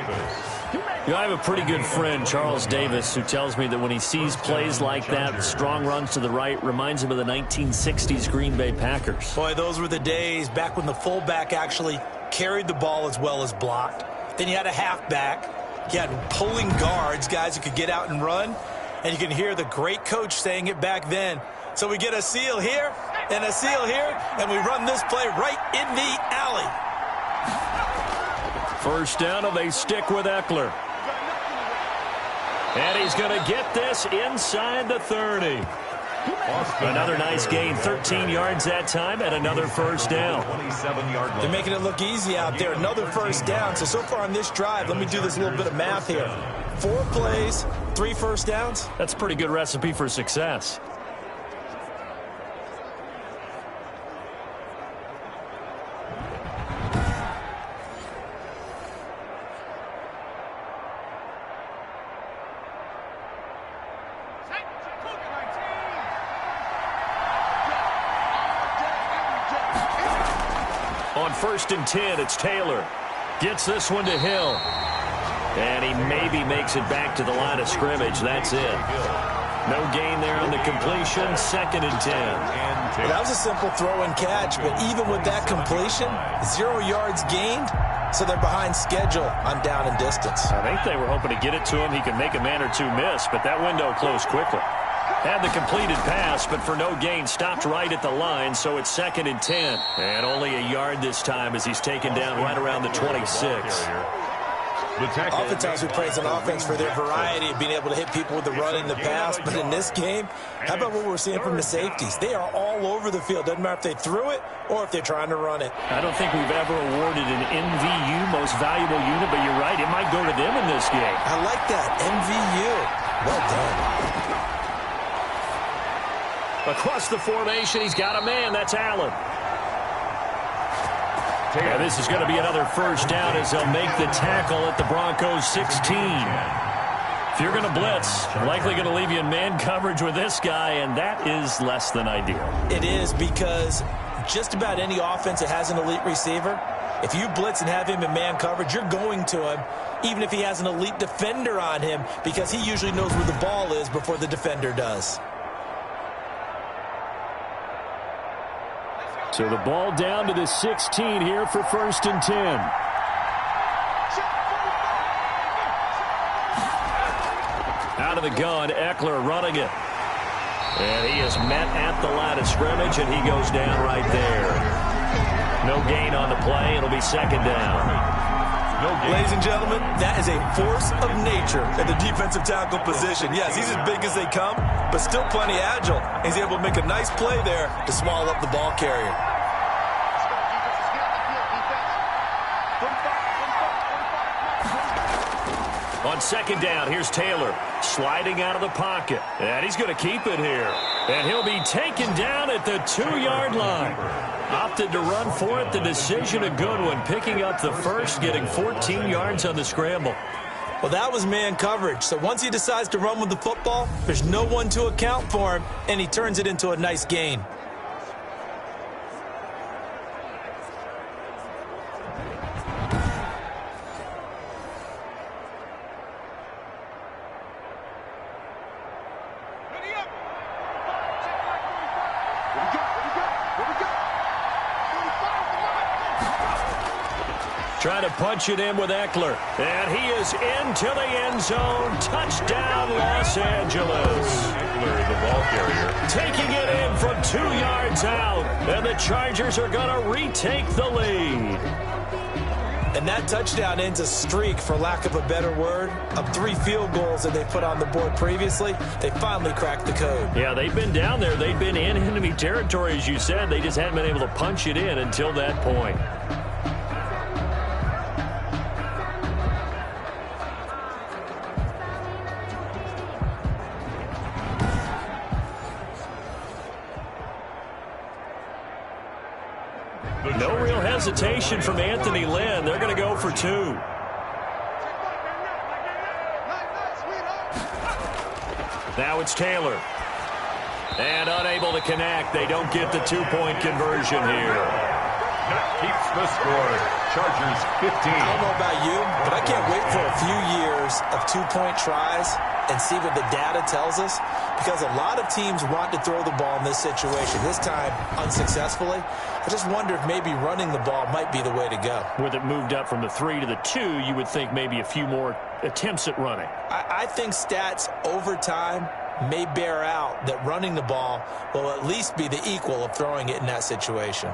You know, I have a pretty good friend, Charles Davis, who tells me that when he sees plays like that, strong runs to the right, reminds him of the 1960s Green Bay Packers. Boy, those were the days back when the fullback actually carried the ball as well as blocked. Then you had a halfback. You had pulling guards, guys who could get out and run. And you can hear the great coach saying it back then. So we get a seal here and a seal here, and we run this play right in the alley. First down, and they stick with Eckler. And he's going to get this inside the 30. Another nice gain, 13 yards that time, and another first down. They're making it look easy out there. Another first down. So far on this drive, let me do this little bit of math here. 4 plays, 3 first downs. That's a pretty good recipe for success. On 1st and 10, it's Taylor. Gets this one to Hill. And he maybe makes it back to the line of scrimmage. That's it. No gain there on the completion. 2nd and 10. Well, that was a simple throw and catch, but even with that completion, 0 yards gained, so they're behind schedule on down and distance. I think they were hoping to get it to him. He could make a man or two miss, but that window closed quickly. Had the completed pass, but for no gain, stopped right at the line, so it's 2nd and 10. And only a yard this time as he's taken down right around the 26. Oftentimes we praise an offense for their variety of being able to hit people with the run and the pass, but in this game, how about what we're seeing from the safeties? They are all over the field. Doesn't matter if they threw it or if they're trying to run it. I don't think we've ever awarded an MVU, most valuable unit, but you're right, it might go to them in this game. I like that, MVU. Well done. Across the formation, he's got a man. That's Allen. Yeah, this is going to be another first down as they'll make the tackle at the Broncos 16. If you're going to blitz, likely going to leave you in man coverage with this guy, and that is less than ideal. It is, because just about any offense that has an elite receiver, if you blitz and have him in man coverage, you're going to him, even if he has an elite defender on him, because he usually knows where the ball is before the defender does. So the ball down to the 16 here for 1st and 10. Out of the gun, Eckler running it. And he is met at the line of scrimmage, and he goes down right there. No gain on the play. It'll be 2nd down. Ladies and gentlemen, that is a force of nature at the defensive tackle position. Yes, he's as big as they come, but still plenty agile. He's able to make a nice play there to swallow up the ball carrier. On 2nd down, here's Taylor sliding out of the pocket. And he's going to keep it here. And he'll be taken down at the 2-yard line. Opted to run for it. The decision a good one. Picking up the first, getting 14 yards on the scramble. Well, that was man coverage. So once he decides to run with the football, there's no one to account for him, and he turns it into a nice gain. Trying to punch it in with Eckler. And he is into the end zone. Touchdown, Los Angeles. Eckler, the ball carrier. Taking it in from 2 yards out. And the Chargers are going to retake the lead. And that touchdown ends a streak, for lack of a better word, of 3 field goals that they put on the board previously. They finally cracked the code. Yeah, they've been down there. They've been in enemy territory, as you said. They just hadn't been able to punch it in until that point. No real hesitation from Anthony Lynn. They're going to go for 2. Now it's Taylor. And unable to connect. They don't get the 2-point conversion here. That keeps the score. Chargers 15. I don't know about you, but I can't wait for a few years of two-point tries and see what the data tells us, because a lot of teams want to throw the ball in this situation, this time unsuccessfully. I just wonder if maybe running the ball might be the way to go. With it moved up from the 3 to the 2, you would think maybe a few more attempts at running. I think stats over time may bear out that running the ball will at least be the equal of throwing it in that situation.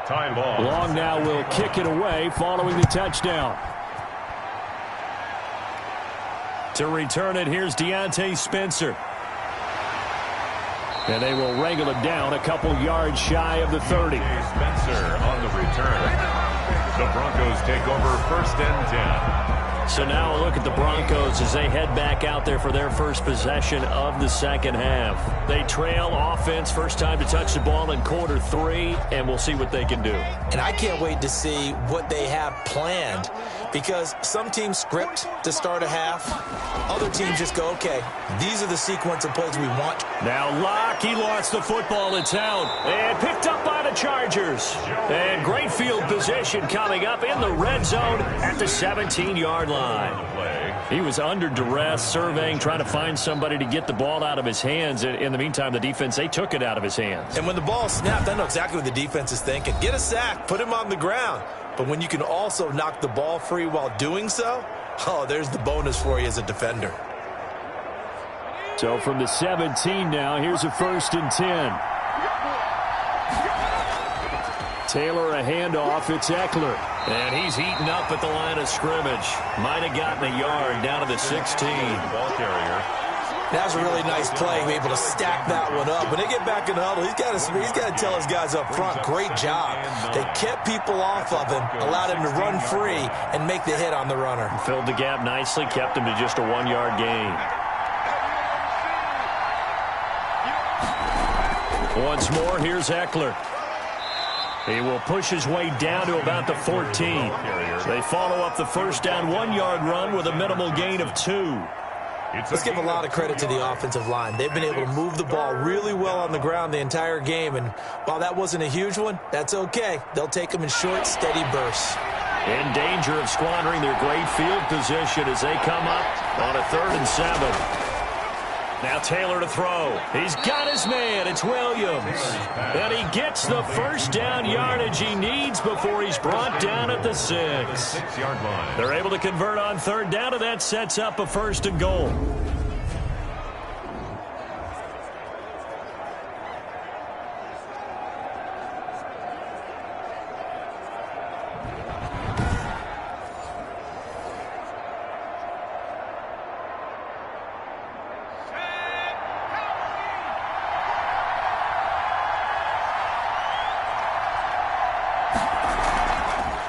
Time ball. Long now will kick it away following the touchdown. To return it, here's Deontay Spencer. And they will wrangle it down a couple yards shy of the 30. Spencer on the return. The Broncos take over 1st and 10. So now a look at the Broncos as they head back out there for their first possession of the second half. They trail offense, first time to touch the ball in quarter 3, and we'll see what they can do. And I can't wait to see what they have planned, because some teams script to start a half. Other teams just go, okay, these are the sequence of plays we want. Now Locke, he lost the football. It's out and picked up by the Chargers. And great field position coming up in the red zone at the 17-yard line. He was under duress, surveying, trying to find somebody to get the ball out of his hands. In the meantime, the defense, they took it out of his hands. And when the ball snapped, I know exactly what the defense is thinking. Get a sack, put him on the ground. But when you can also knock the ball free while doing so, oh, there's the bonus for you as a defender. So from the 17 now, here's a 1st and 10. Taylor a handoff. It's Eckler. And he's heating up at the line of scrimmage. Might have gotten a yard down to the 16. Ball carrier. That was a really nice play, able to stack that one up. When they get back in the huddle, he's got to tell his guys up front, great job. They kept people off of him, allowed him to run free and make the hit on the runner. Filled the gap nicely, kept him to just a 1-yard gain. Once more, here's Eckler. He will push his way down to about the 14. They follow up the first down 1-yard run with a minimal gain of 2. Let's give a lot of credit to the offensive line. They've been able to move the ball really well on the ground the entire game, and while that wasn't a huge one, that's okay. They'll take them in short, steady bursts. In danger of squandering their great field position as they come up on a 3rd and 7. Now Taylor to throw. He's got his man. It's Williams. And he gets the first down yardage he needs before he's brought down at the 6. 6-yard line. They're able to convert on 3rd down, and that sets up a 1st and goal.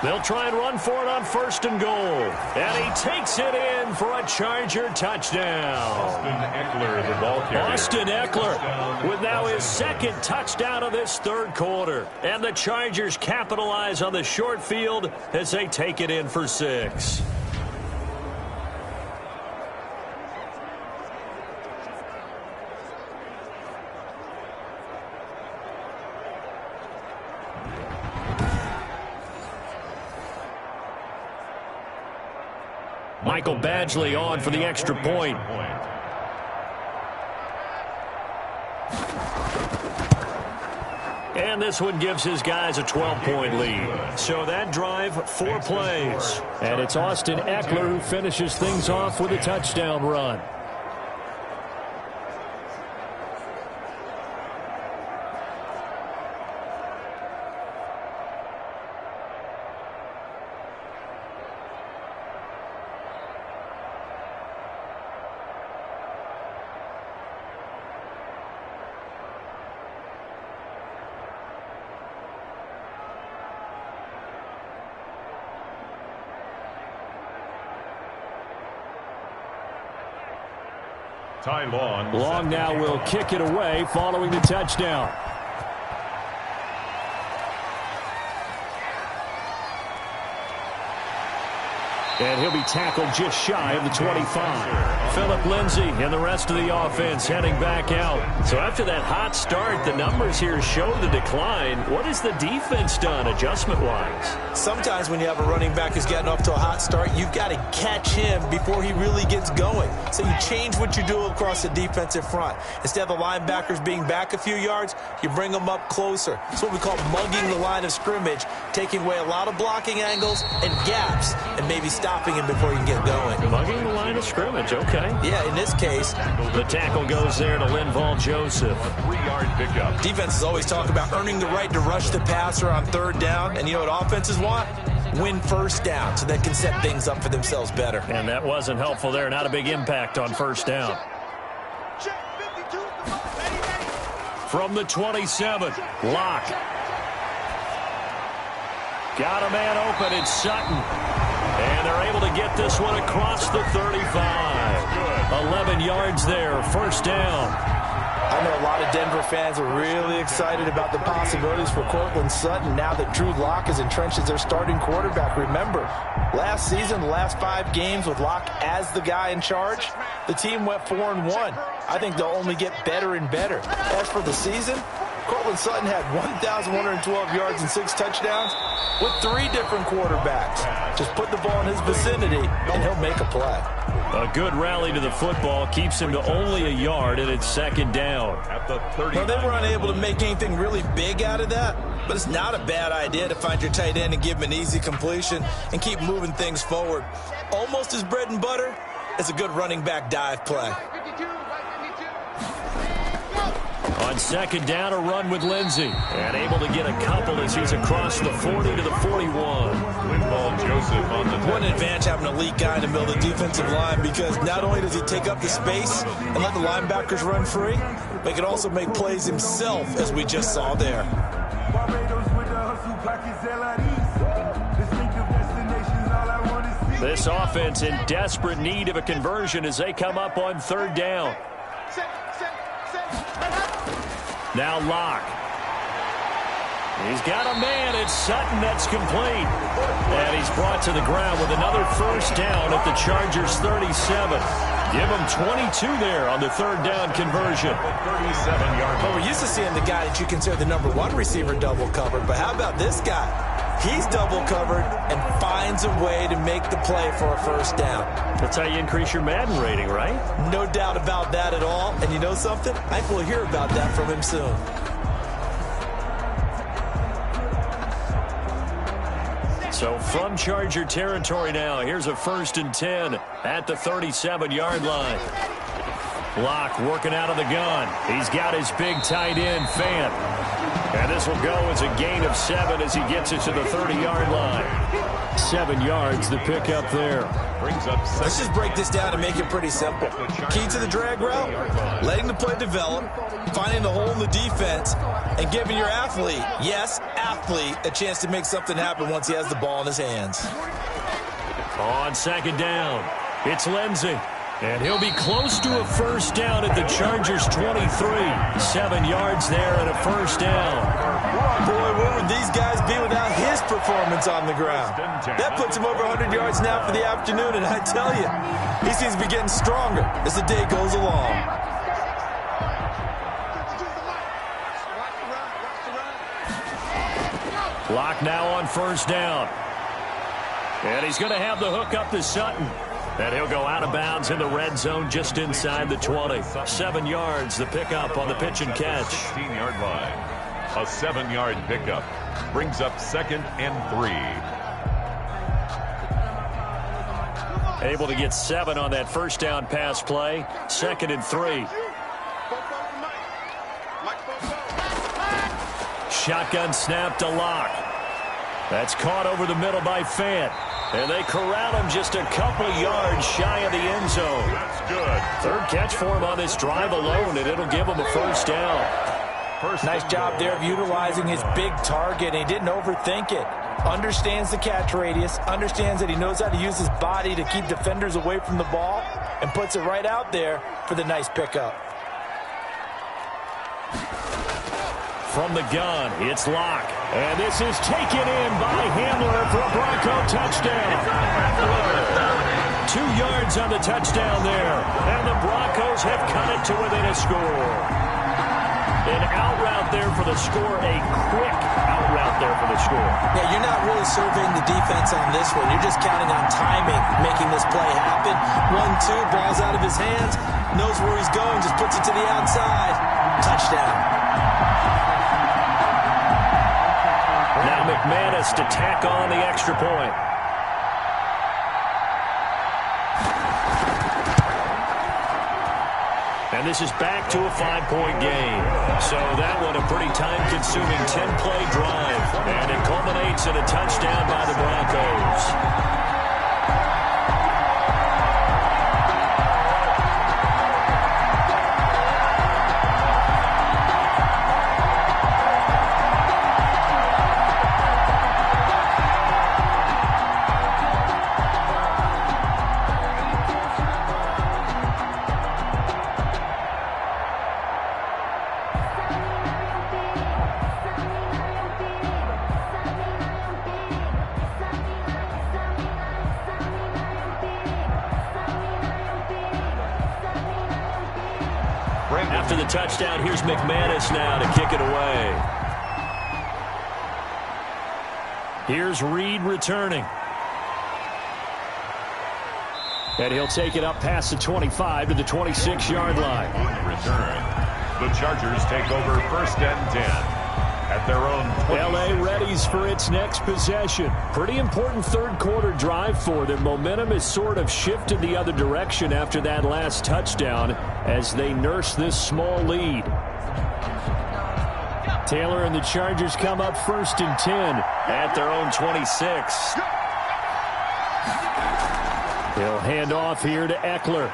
They'll try and run for it on 1st and goal. And he takes it in for a Charger touchdown. Austin Eckler, the ball carrier. Austin Eckler with now his 2nd touchdown of this 3rd quarter. And the Chargers capitalize on the short field as they take it in for 6. Michael Badgley on for the extra point. And this one gives his guys a 12-point lead. So that drive, 4 plays. And it's Austin Eckler who finishes things off with a touchdown run. Ty Long. Long now will kick it away following the touchdown. And he'll be tackled just shy of the 25. Philip Lindsay and the rest of the offense heading back out. So after that hot start, the numbers here show the decline. What has the defense done adjustment-wise? Sometimes when you have a running back who's gotten off to a hot start, you've got to catch him before he really gets going. So you change what you do across the defensive front. Instead of the linebackers being back a few yards, you bring them up closer. It's what we call mugging the line of scrimmage, taking away a lot of blocking angles and gaps, and maybe stopping him before you can get going. Mugging the line of scrimmage, okay. Yeah, in this case, the tackle goes there to Linval Joseph. 3-yard pickup. Defenses always talk about earning the right to rush the passer on third down, and you know what offenses want? Win first down so they can set things up for themselves better. And that wasn't helpful there. Not a big impact on first down. From the 27, Locke. Got a man open. It's Sutton. And they're able to get this one across the 35. 11 yards there. First down. I know a lot of Denver fans are really excited about the possibilities for Cortland Sutton now that Drew Lock is entrenched as their starting quarterback. Remember, last season, the last 5 games with Lock as the guy in charge, the team went 4-1. I think they'll only get better and better. As for the season, Cortland Sutton had 1,112 yards and 6 touchdowns with 3 different quarterbacks. Just put the ball in his vicinity, and he'll make a play. A good rally to the football keeps him to only a yard, and it's second down. At the 30. Well, they were unable to make anything really big out of that, but it's not a bad idea to find your tight end and give him an easy completion and keep moving things forward. Almost as bread and butter as a good running back dive play. On second down, a run with Lindsay. And able to get a couple as he's across the 40 to the 41. Linval Joseph on the tackle. What an advantage having an elite guy in the middle of the defensive line, because not only does he take up the space and let the linebackers run free, but he can also make plays himself, as we just saw there. This offense in desperate need of a conversion as they come up on third down. Now Locke. He's got a man. It's Sutton. That's complete. And he's brought to the ground with another first down at the Chargers' 37. Give him 22 there on the third down conversion. 37-yard. Well, we're used to seeing the guy that you consider the number 1 receiver double covered, but how about this guy? He's double covered and finds a way to make the play for a first down. That's how you increase your Madden rating, right? No doubt about that at all. And you know something? I think we'll hear about that from him soon. So from Charger territory now, here's a 1st and 10 at the 37-yard line. Locke working out of the gun. He's got his big tight end, Fant. And this will go as a gain of 7 as he gets it to the 30-yard line. 7 yards, the pickup there. Brings up 7. Let's just break this down and make it pretty simple. Key to the drag route, letting the play develop, finding the hole in the defense, and giving your athlete, yes, athlete, a chance to make something happen once he has the ball in his hands. On second down, it's Lindsay. And he'll be close to a first down at the Chargers' 23. 7 yards there and a first down. Boy, where would these guys be without his performance on the ground? That puts him over 100 yards now for the afternoon, and I tell you, he seems to be getting stronger as the day goes along. Locke now on first down. And he's going to have the hook up to Sutton. And he'll go out of bounds in the red zone just inside the 20. 7 yards, the pickup on the pitch and catch. 16-yard line. A 7-yard pickup. Brings up 2nd and 3. Able to get 7 on that first down pass play. 2nd and 3. Shotgun snap to Locke. That's caught over the middle by Fant. And they corral him just a couple yards shy of the end zone. That's good. Third catch for him on this drive alone, and it'll give him a first down. Nice job there of utilizing his big target, and he didn't overthink it. Understands the catch radius, understands that he knows how to use his body to keep defenders away from the ball, and puts it right out there for the nice pickup. From the gun, it's Locke. And this is taken in by Hamler for a Bronco touchdown. 2 yards on the touchdown there. And the Broncos have cut it to within a score. An out route there for the score. A quick out route there for the score. Yeah, you're not really surveying the defense on this one. You're just counting on timing, making this play happen. 1-2, ball's out of his hands. Knows where he's going, just puts it to the outside. Touchdown. Now McManus to tack on the extra point. And this is back to a 5-point game. So that one a pretty time-consuming 10-play drive. And it culminates in a touchdown by the Broncos. After the touchdown, here's McManus now to kick it away. Here's Reed returning. And he'll take it up past the 25 to the 26-yard line. Return. The Chargers take over 1st and 10. At their own 26. L.A. readies for its next possession. Pretty important third-quarter drive for them. Momentum has sort of shifted the other direction after that last touchdown as they nurse this small lead. Taylor and the Chargers come up 1st and 10 at their own 26. He'll hand off here to Eckler.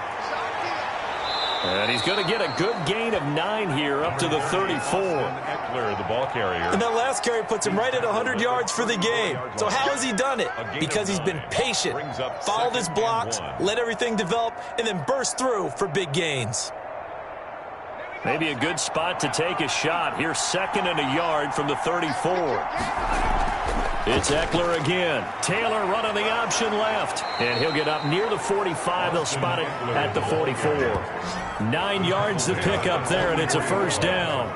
And he's going to get a good gain of 9 here up to the 34. Eckler, the ball carrier. And that last carry puts him right at 100 yards for the game. So how has he done it? Because he's been patient, followed his blocks, let everything develop, and then burst through for big gains. Maybe a good spot to take a shot. Here's 2nd and a yard from the 34. It's Eckler again. Taylor running the option left. And he'll get up near the 45. They'll spot it at the 44. 9 yards to pick up there, and it's a 1st down.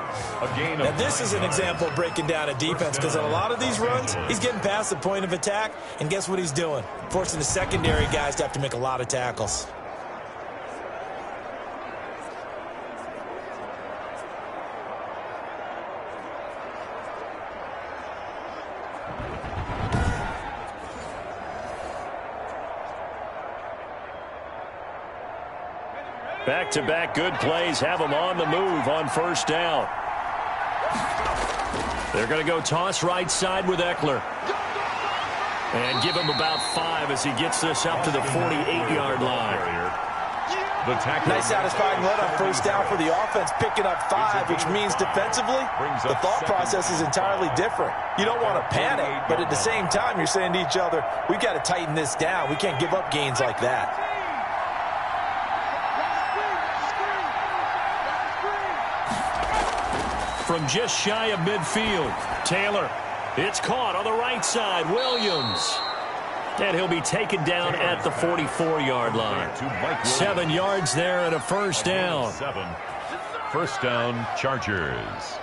Now, this is an example of breaking down a defense because on a lot of these runs, he's getting past the point of attack, and guess what he's doing? Forcing the secondary guys to have to make a lot of tackles. Back-to-back good plays have them on the move on 1st down. They're going to go toss right side with Eckler. And give him about 5 as he gets this up to the 48-yard line. Nice satisfying run on 1st down for the offense, picking up 5, which means defensively, the thought process is entirely different. You don't want to panic, but at the same time, you're saying to each other, we've got to tighten this down. We can't give up gains like that. From just shy of midfield, Taylor. It's caught on the right side. Williams. And he'll be taken down at the 44-yard line. 7 yards there and a 1st down. 1st down, Chargers.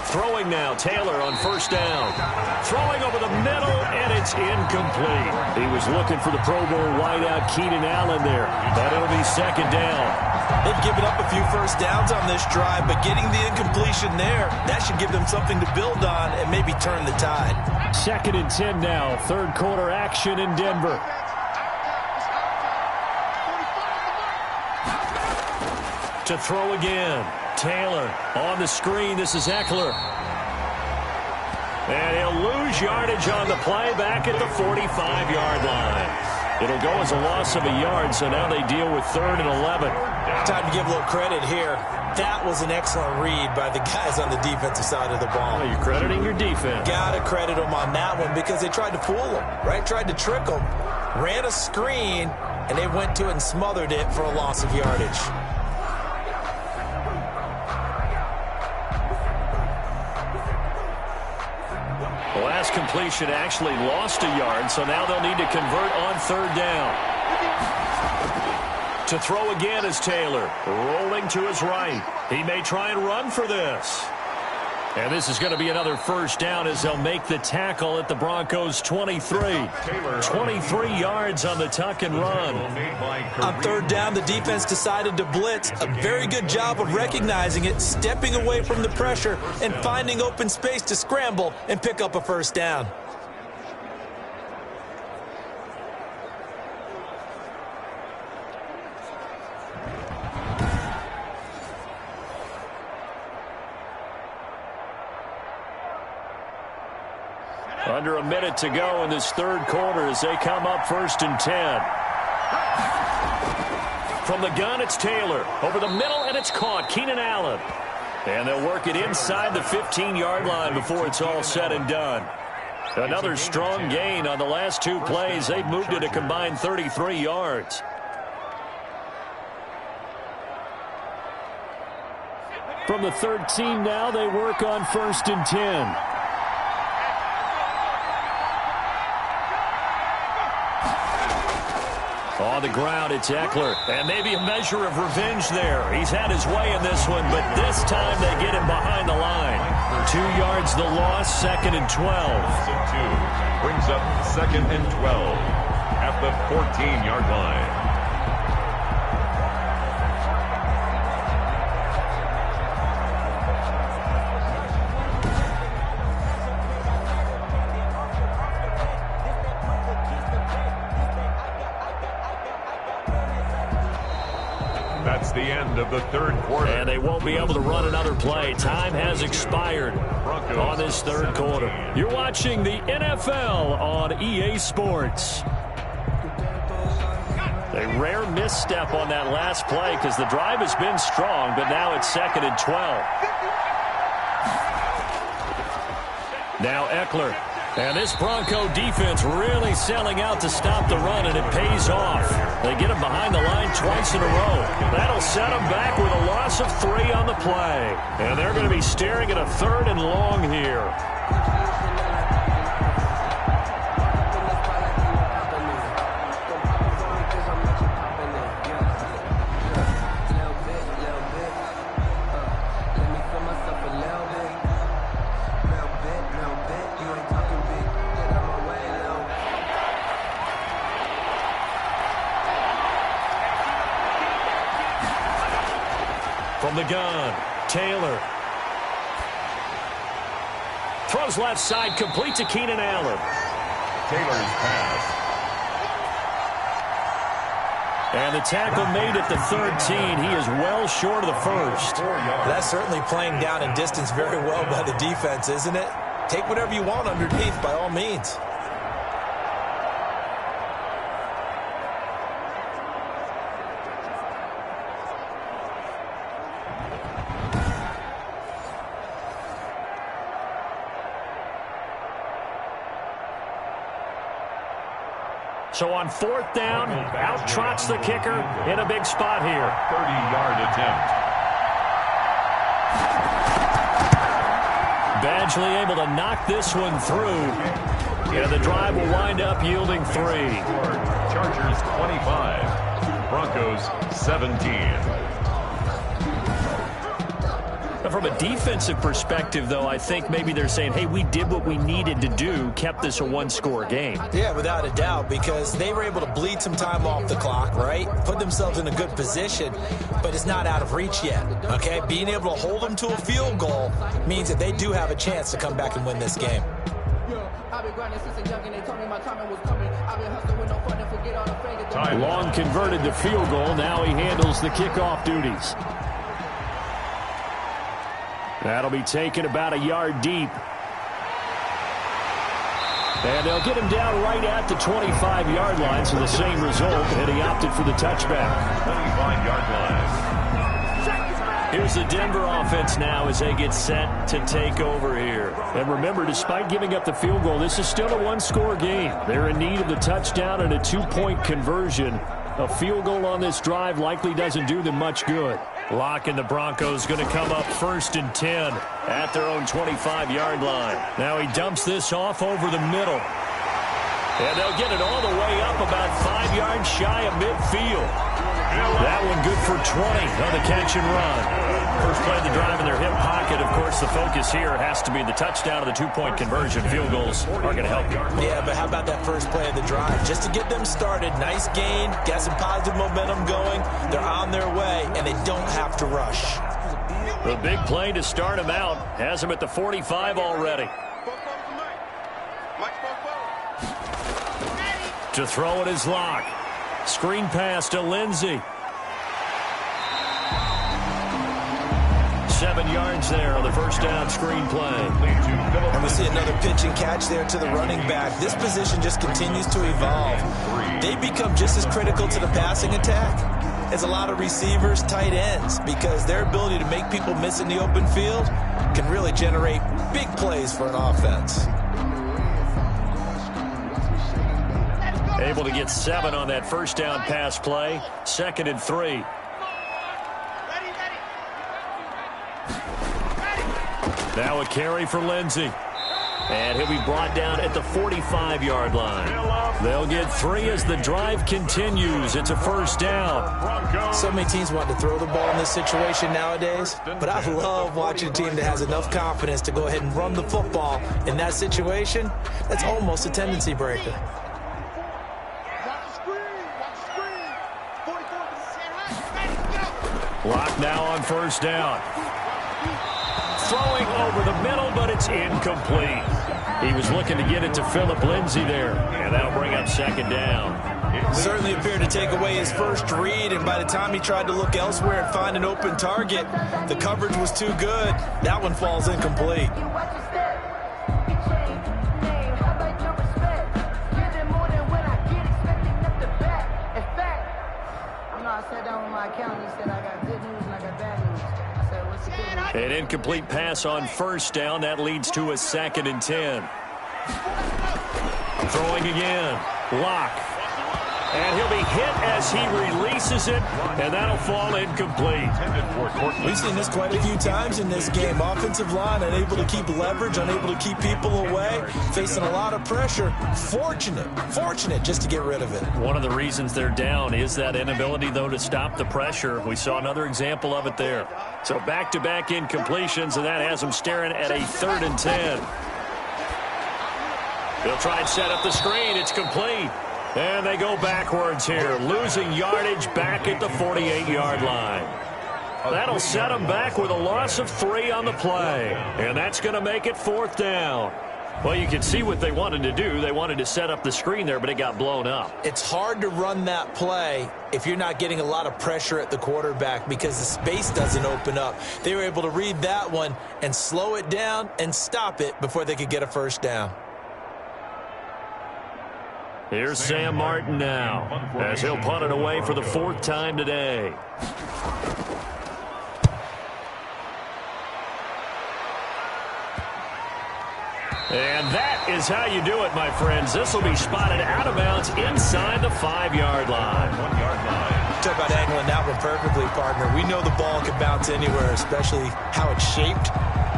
Throwing now, Taylor on 1st down. Throwing over the middle, and it's incomplete. He was looking for the Pro Bowl wideout Keenan Allen there, but it'll be 2nd down. They've given up a few 1st downs on this drive, but getting the incompletion there, that should give them something to build on and maybe turn the tide. 2nd and 10 now, 3rd quarter action in Denver. To throw again. Taylor on the screen. This is Eckler. And he'll lose yardage on the play back at the 45-yard line. It'll go as a loss of a yard, so now they deal with 3rd and 11. Time to give a little credit here. That was an excellent read by the guys on the defensive side of the ball. Well, you're crediting your defense. Got to credit them on that one because they tried to fool them, right? Tried to trick them. Ran a screen, and they went to it and smothered it for a loss of yardage. The last completion actually lost a yard, so now they'll need to convert on 3rd down. To throw again is Taylor, rolling to his right. He may try and run for this. And this is going to be another 1st down as they'll make the tackle at the Broncos' 23. 23 yards on the tuck and run. On 3rd down, the defense decided to blitz. A very good job of recognizing it, stepping away from the pressure, and finding open space to scramble and pick up a 1st down. Under a minute to go in this 3rd quarter as they come up 1st and 10. From the gun, it's Taylor. Over the middle, and it's caught. Keenan Allen. And they'll work it inside the 15-yard line before it's all said and done. Another strong gain on the last 2 plays. They've moved it a combined 33 yards. From the 13 now, they work on 1st and 10. On the ground, it's Eckler. And maybe a measure of revenge there. He's had his way in this one, but this time they get him behind the line. 2 yards the loss, 2nd and 12. Brings up 2nd and 12 at the 14-yard line. That's the end of the 3rd quarter. And they won't be able to run another play. Time has expired on this 3rd quarter. You're watching the NFL on EA Sports. A rare misstep on that last play because the drive has been strong, but now it's 2nd and 12. Now Eckler. And this Bronco defense really selling out to stop the run, and it pays off. They get him behind the line twice in a row. That'll set them back with a loss of 3 on the play. And they're going to be staring at a 3rd and long here. From the gun, Taylor. Throws left side, complete to Keenan Allen. Taylor's pass. And the tackle made at the 13. He is well short of the 1st. That's certainly playing down in distance very well by the defense, isn't it? Take whatever you want underneath by all means. So on 4th down, out trots the kicker in a big spot here. 30-yard attempt. Badgley able to knock this one through. And the drive will wind up yielding 3. Chargers 25. Broncos 17. From a defensive perspective, though, I think maybe they're saying, hey, we did what we needed to do, kept this a 1-score game. Yeah, without a doubt, because they were able to bleed some time off the clock, right? Put themselves in a good position, but it's not out of reach yet, okay? Being able to hold them to a field goal means that they do have a chance to come back and win this game. Long converted the field goal. Now he handles the kickoff duties. That'll be taken about a yard deep. And they'll get him down right at the 25-yard line, so the same result, and he opted for the touchback. 25-yard line. Here's the Denver offense now as they get set to take over here. And remember, despite giving up the field goal, this is still a one-score game. They're in need of the touchdown and a two-point conversion. A field goal on this drive likely doesn't do them much good. Locke and the Broncos going to come up 1st and 10 at their own 25-yard line. Now he dumps this off over the middle. And they'll get it all the way up about 5 yards shy of midfield. That one good for 20 on the catch and run. First play of the drive in their hip pocket. Of course, the focus here has to be the touchdown of the two-point conversion. Field goals are going to help you. Yeah, but how about that first play of the drive? Just to get them started, nice gain, got some positive momentum going. They're on their way, and they don't have to rush. The big play to start him out has him at the 45 already. To throw it is Locke. Screen pass to Lindsey. 7 yards there on the first down screen play. And we see another pitch and catch there to the running back. This position just continues to evolve. They become just as critical to the passing attack as a lot of receivers, tight ends, because their ability to make people miss in the open field can really generate big plays for an offense. Able to get 7 on that first down pass play. 2nd and 3. Now a carry for Lindsey. And he'll be brought down at the 45-yard line. They'll get 3 as the drive continues. It's a first down. So many teams want to throw the ball in this situation nowadays, but I love watching a team that has enough confidence to go ahead and run the football in that situation. That's almost a tendency breaker. Locke now on first down. Throwing over the middle, but it's incomplete. He was looking to get it to Philip Lindsey there, and that'll bring up 2nd down. Certainly appeared to take away his first read, and by the time he tried to look elsewhere and find an open target, the coverage was too good. That one falls incomplete. An incomplete pass on first down. That leads to a 2nd and 10. Throwing again. Locke. And he'll be hit as he releases it, and that'll fall incomplete. We've seen this quite a few times in this game. Offensive line unable to keep leverage, unable to keep people away, facing a lot of pressure. Fortunate just to get rid of it. One of the reasons they're down is that inability, though, to stop the pressure. We saw another example of it there. So back-to-back incompletions, and that has them staring at a 3rd and 10. They'll try and set up the screen. It's complete. And they go backwards here, losing yardage back at the 48-yard line. That'll set them back with a loss of 3 on the play. And that's going to make it 4th down. Well, you can see what they wanted to do. They wanted to set up the screen there, but it got blown up. It's hard to run that play if you're not getting a lot of pressure at the quarterback because the space doesn't open up. They were able to read that one and slow it down and stop it before they could get a first down. Here's Sam Martin now, as he'll punt it away for the 4th time today. And that is how you do it, my friends. This will be spotted out of bounds inside the 5-yard line. 1-yard line. Talk about angling that one perfectly, partner. We know the ball can bounce anywhere, especially how it's shaped.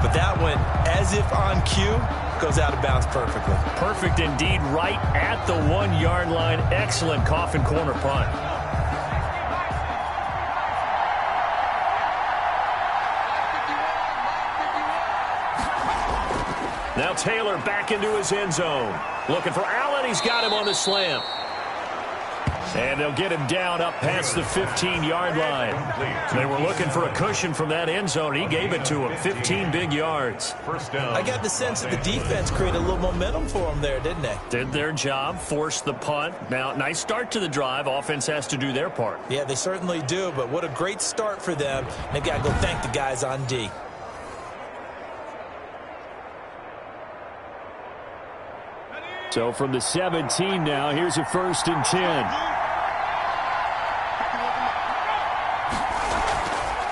But that one, as if on cue, goes out of bounds perfectly. Perfect indeed, right at the 1-yard line. Excellent coffin corner punt. Now Taylor back into his end zone. Looking for Allen. He's got him on the slant. And they'll get him down up past the 15-yard line. They were looking for a cushion from that end zone. He gave it to him. 15 big yards. First down. I got the sense that the defense created a little momentum for them there, didn't they? Did their job, forced the punt. Now, nice start to the drive. Offense has to do their part. Yeah, they certainly do, but what a great start for them. They've got to go thank the guys on D. So from the 17 now, here's a 1st and 10.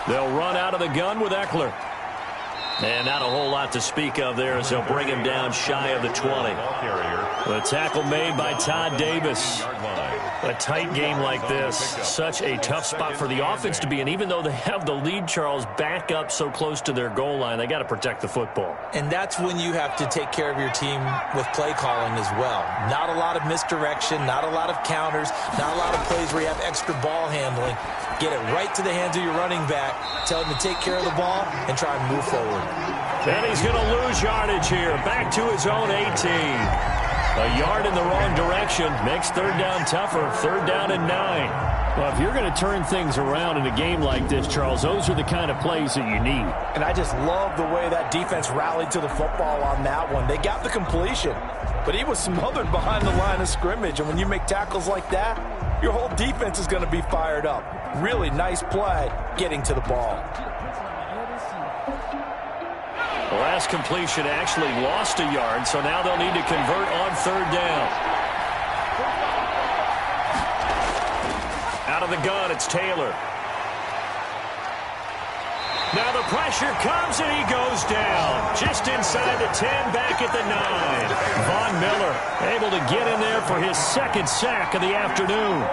They'll run out of the gun with Eckler. And not a whole lot to speak of there as they'll bring him down shy of the 20. The tackle made by Todd Davis. A tight game like this, such a tough spot for the offense to be in. Even though they have the lead, Charles, back up so close to their goal line, they got to protect the football. And that's when you have to take care of your team with play calling as well. Not a lot of misdirection, not a lot of counters, not a lot of plays where you have extra ball handling. Get it right to the hands of your running back, tell him to take care of the ball, and try and move forward. And he's going to lose yardage here, back to his own 18. A yard in the wrong direction makes 3rd down tougher. 3rd down and 9. Well, if you're going to turn things around in a game like this, Charles, those are the kind of plays that you need. And I just love the way that defense rallied to the football on that one. They got the completion, but he was smothered behind the line of scrimmage. And when you make tackles like that, your whole defense is going to be fired up. Really nice play getting to the ball. The last completion actually lost a yard, so now they'll need to convert on 3rd down. Out of the gun, it's Taylor. Now the pressure comes, and he goes down. Just inside the 10, back at the 9. Von Miller able to get in there for his 2nd sack of the afternoon.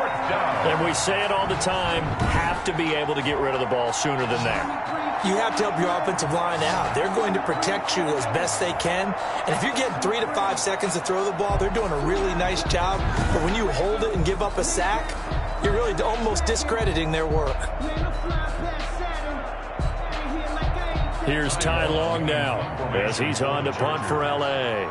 And we say it all the time, have to be able to get rid of the ball sooner than that. You have to help your offensive line out. They're going to protect you as best they can. And if you're getting 3 to 5 seconds to throw the ball, they're doing a really nice job. But when you hold it and give up a sack, you're really almost discrediting their work. Here's Ty Long now as he's on to punt for L.A.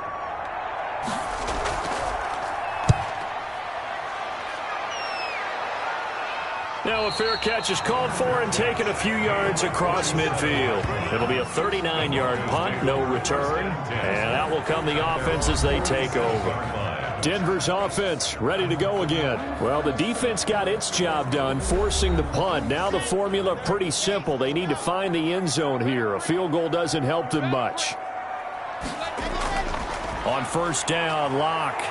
Now a fair catch is called for and taken a few yards across midfield. It'll be a 39-yard punt, no return, and out will come the offense as they take over. Denver's offense ready to go again. Well, the defense got its job done, forcing the punt. Now the formula pretty simple. They need to find the end zone here. A field goal doesn't help them much. On 1st down, Locke.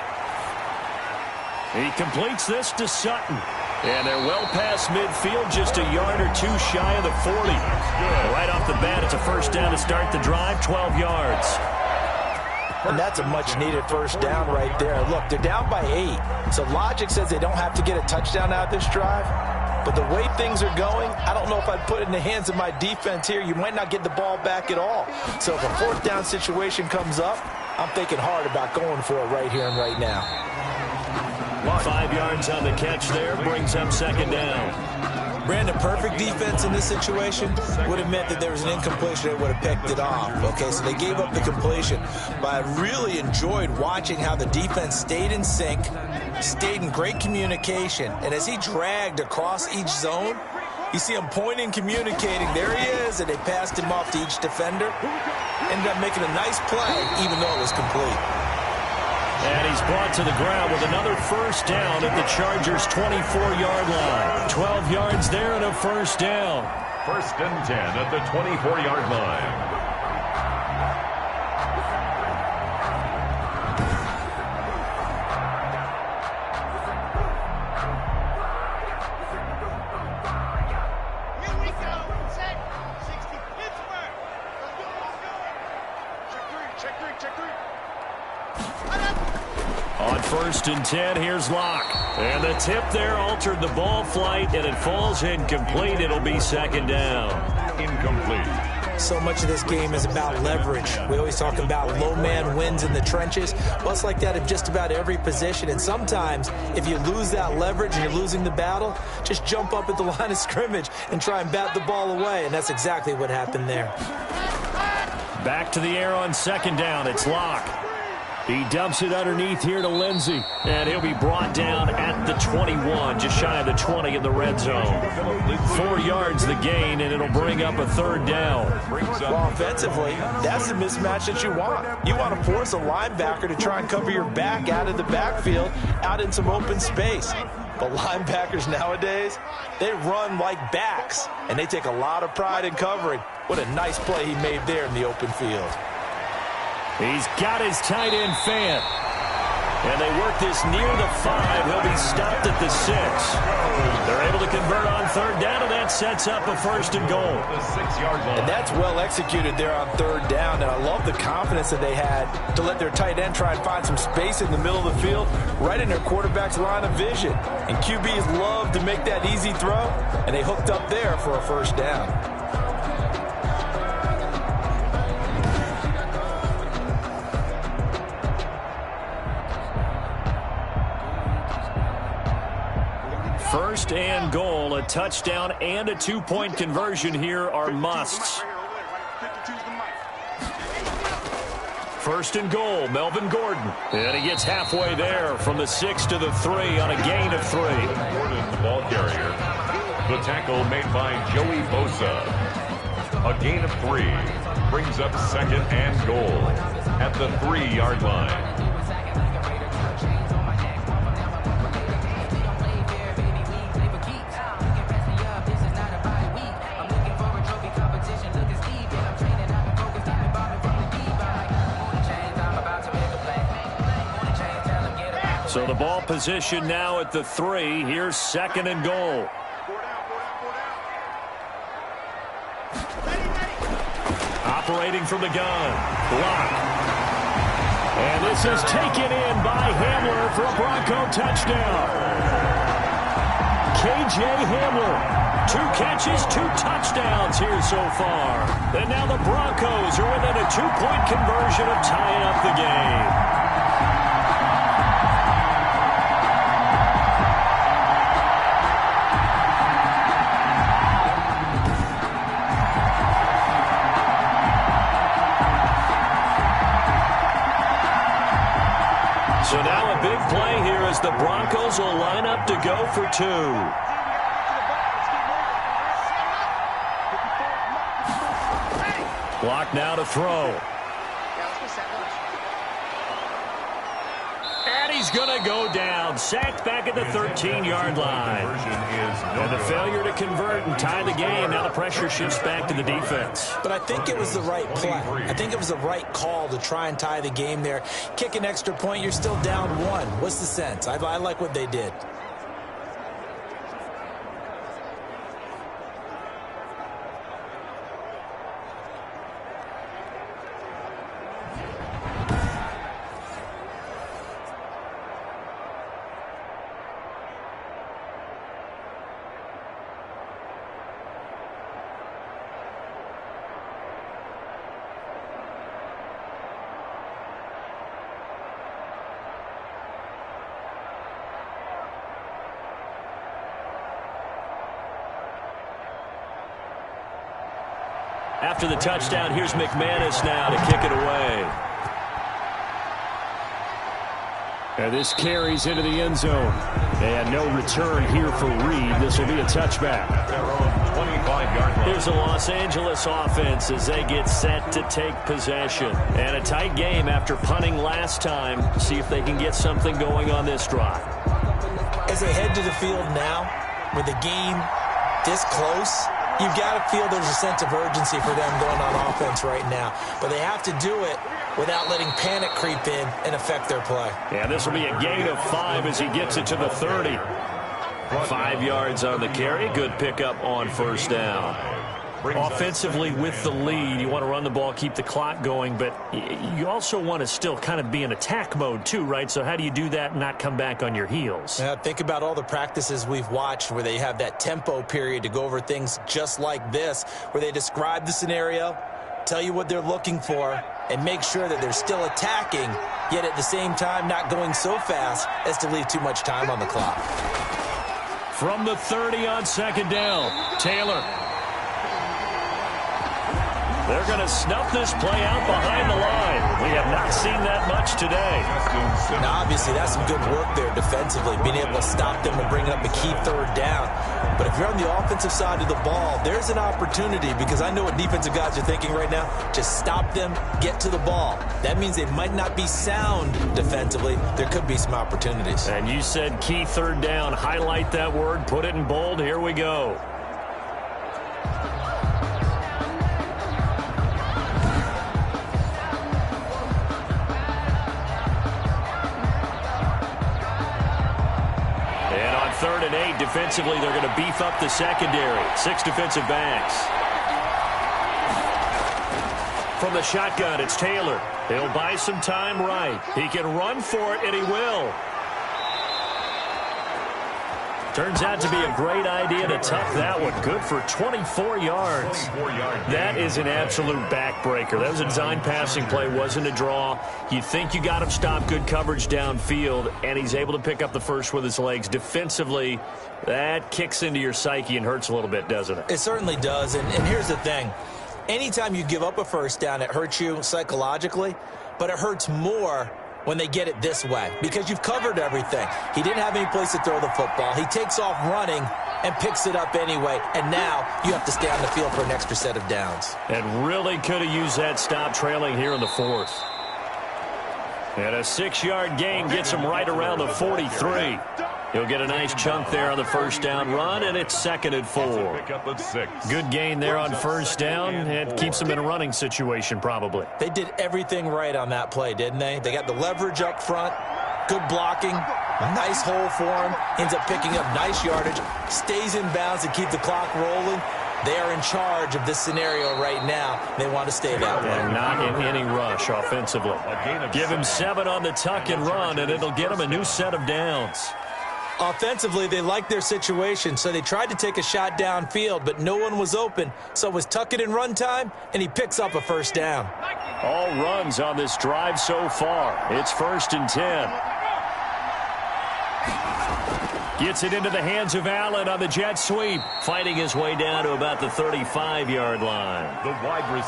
He completes this to Sutton. And they're well past midfield, just a yard or 2 shy of the 40. Right off the bat, it's a 1st down to start the drive, 12 yards. And that's a much-needed 1st down right there. Look, they're down by 8. So logic says they don't have to get a touchdown out of this drive. But the way things are going, I don't know if I'd put it in the hands of my defense here. You might not get the ball back at all. So if a 4th down situation comes up, I'm thinking hard about going for it right here and right now. 5 yards on the catch there, brings up 2nd down. Brandon, perfect defense in this situation would have meant that there was an incompletion. They would have picked it off. Okay, so they gave up the completion. But I really enjoyed watching how the defense stayed in sync, stayed in great communication. And as he dragged across each zone, you see him pointing, communicating. There he is, and they passed him off to each defender. Ended up making a nice play, even though it was complete. And he's brought to the ground with another 1st down at the Chargers' 24-yard line. 12 yards there and a 1st down. 1st and 10 at the 24-yard line. On 1st and 10, here's Locke. And the tip there altered the ball flight, and it falls incomplete. It'll be 2nd down. Incomplete. So much of this game is about leverage. We always talk about low man wins in the trenches. Well, it's like that in just about every position. And sometimes, if you lose that leverage and you're losing the battle, just jump up at the line of scrimmage and try and bat the ball away. And that's exactly what happened there. Back to the air on 2nd down. It's Locke. He dumps it underneath here to Lindsey. And he'll be brought down at the 21, just shy of the 20 in the red zone. 4 yards the gain, and it'll bring up a 3rd down. Well, offensively, that's the mismatch that you want. You want to force a linebacker to try and cover your back out of the backfield, out in some open space. But linebackers nowadays, they run like backs, and they take a lot of pride in covering. What a nice play he made there in the open field. He's got his tight end fan. And they work this near the 5. He'll be stopped at the 6. They're able to convert on third down, and that sets up a first and goal. And that's well executed there on third down. And I love the confidence that they had to let their tight end try and find some space in the middle of the field, right in their quarterback's line of vision. And QBs love to make that easy throw, and they hooked up there for a first down. First and goal, a touchdown and a 2-point conversion here are musts. First and goal, Melvin Gordon. And he gets halfway there from the 6 to the 3 on a gain of 3. Gordon, the ball carrier. The tackle made by Joey Bosa. A gain of 3 brings up second and goal at the 3-yard line. So the ball position now at the 3. Here's second and goal. Operating from the gun. Block. And this is taken in by Hamler for a Bronco touchdown. K.J. Hamler. 2 catches, 2 touchdowns here so far. And now the Broncos are within a 2-point conversion of tying up the game. So now a big play here as the Broncos will line up to go for 2. Block now to throw. And he's going to go down. Sacked back at the 13-yard line. And the failure to convert and tie the game. Now the pressure shifts back to the defense. But I think it was the right play. I think it was the right call to try and tie the game there. Kick an extra point, you're still down 1. What's the sense? I like what they did. After the touchdown, here's McManus now to kick it away. And this carries into the end zone. And no return here for Reed. This will be a touchback. Here's the Los Angeles offense as they get set to take possession. And a tight game after punting last time. See if they can get something going on this drive. As they head to the field now, with the game this close, you've got to feel there's a sense of urgency for them going on offense right now. But they have to do it without letting panic creep in and affect their play. Yeah, this will be a gain of 5 as he gets it to the 30. 5 yards on the carry. Good pickup on first down. Offensively with the lead, you want to run the ball, keep the clock going, but you also want to still kind of be in attack mode too, right? So how do you do that and not come back on your heels? Yeah, think about all the practices we've watched where they have that tempo period to go over things just like this, where they describe the scenario, tell you what they're looking for, and make sure that they're still attacking, yet at the same time not going so fast as to leave too much time on the clock. From the 30 on second down, Taylor. They're going to snuff this play out behind the line. We have not seen that much today. Now, obviously, that's some good work there defensively, being able to stop them and bring up a key third down. But if you're on the offensive side of the ball, there's an opportunity, because I know what defensive guys are thinking right now. Just stop them, get to the ball. That means they might not be sound defensively. There could be some opportunities. And you said key third down. Highlight that word, put it in bold. Here we go. 3rd and 8. Defensively, they're going to beef up the secondary. 6 defensive backs. From the shotgun, it's Taylor. He'll buy some time right. He can run for it, and he will. Turns out to be a great idea to tuck that one. Good for 24 yards. That is an absolute backbreaker. That was a design passing play, wasn't a draw. You think you got him stopped, good coverage downfield, and he's able to pick up the first with his legs. Defensively, that kicks into your psyche and hurts a little bit, doesn't it? It certainly does, and here's the thing. Anytime you give up a first down, it hurts you psychologically, but it hurts more when they get it this way because you've covered everything. He didn't have any place to throw the football. He takes off running and picks it up anyway, and now you have to stay on the field for an extra set of downs. And really could have used that stop trailing here in the 4th. And a 6-yard gain gets him right around the 43. He'll get a nice chunk there on the first down run, and it's 2nd and 4. Good gain there on first down. It keeps them in a running situation probably. They did everything right on that play, didn't they? They got the leverage up front, good blocking, a nice hole for him, ends up picking up nice yardage, stays in bounds to keep the clock rolling. They are in charge of this scenario right now. They want to stay that way. And not in any rush offensively. Give him 7 on the tuck and run, and it'll get him a new set of downs. Offensively, they liked their situation, so they tried to take a shot downfield, but no one was open. So it was tuck it and run time, and he picks up a first down. All runs on this drive so far. It's 1st and 10. Gets it into the hands of Allen on the jet sweep, fighting his way down to about the 35-yard line.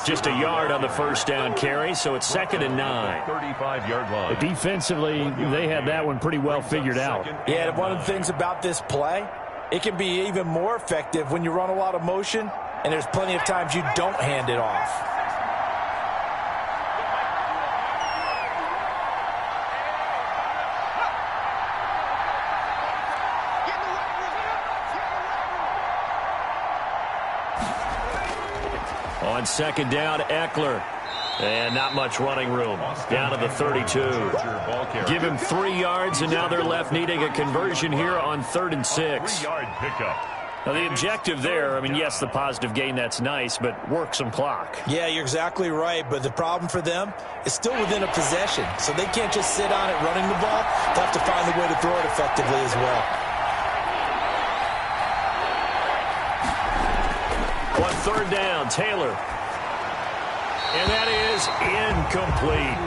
Just a yard on the first down carry, so it's 2nd and 9. 35-yard line. Defensively, they had that one pretty well figured out. Yeah, one of the things about this play, it can be even more effective when you run a lot of motion, and there's plenty of times you don't hand it off. On 2nd down, Eckler. And not much running room. Down to the 32. Give him 3 yards, and now they're left needing a conversion here on 3rd and 6. Now, the objective there, I mean, yes, the positive gain, that's nice, but work some clock. Yeah, you're exactly right, but the problem for them is still within a possession, so they can't just sit on it running the ball. They have to find a way to throw it effectively as well. On 3rd down, Taylor. And that is incomplete.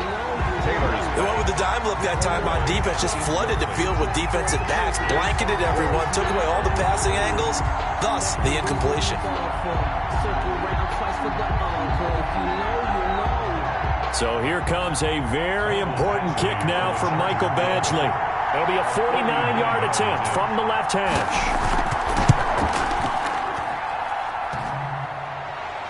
They went with the dime look that time on defense, just flooded the field with defensive backs, blanketed everyone, took away all the passing angles, thus the incompletion. So here comes a very important kick now for Michael Badgley. It'll be a 49-yard attempt from the left hash.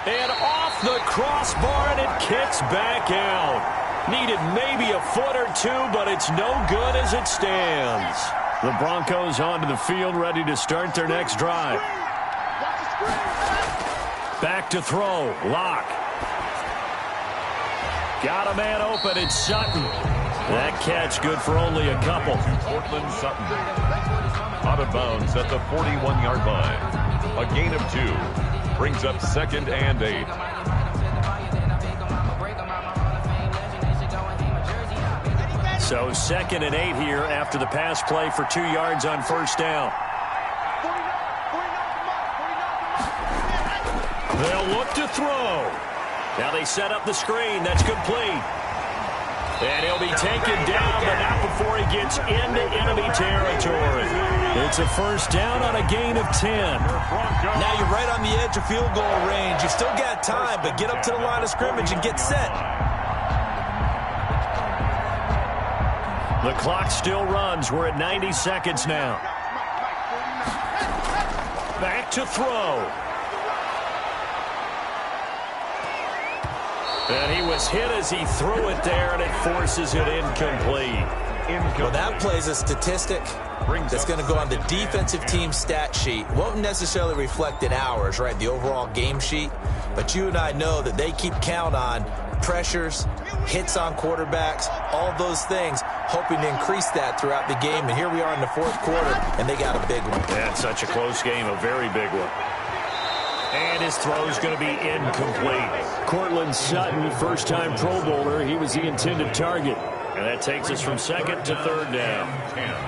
And off the crossbar, and it kicks back out. Needed maybe a foot or two, but it's no good as it stands. The Broncos onto the field, ready to start their next drive. Back to throw. Lock. Got a man open. It's Sutton. That catch good for only a couple. Portland Sutton. Out of bounds at the 41-yard line. A gain of 2. Brings up 2nd and 8. So 2nd and 8 here after the pass play for 2 yards on first down. They'll look to throw. Now they set up the screen. That's complete. And he'll be taken down, but not before he gets into enemy territory. It's a first down on a gain of 10. Now you're right on the edge of field goal range. You've still got time, but get up to the line of scrimmage and get set. The clock still runs. We're at 90 seconds now. Back to throw. And he was hit as he threw it there, and it forces it incomplete. Well, that plays a statistic that's going to go on the defensive team stat sheet. Won't necessarily reflect in ours, right, the overall game sheet. But you and I know that they keep count on pressures, hits on quarterbacks, all those things. hoping to increase that throughout the game. And here we are in the fourth quarter, and they got a big one. Yeah, it's such a close game, a very big one. And his throw is going to be incomplete. Cortland Sutton, first-time Pro Bowler. He was the intended target. And that takes us from second to third down.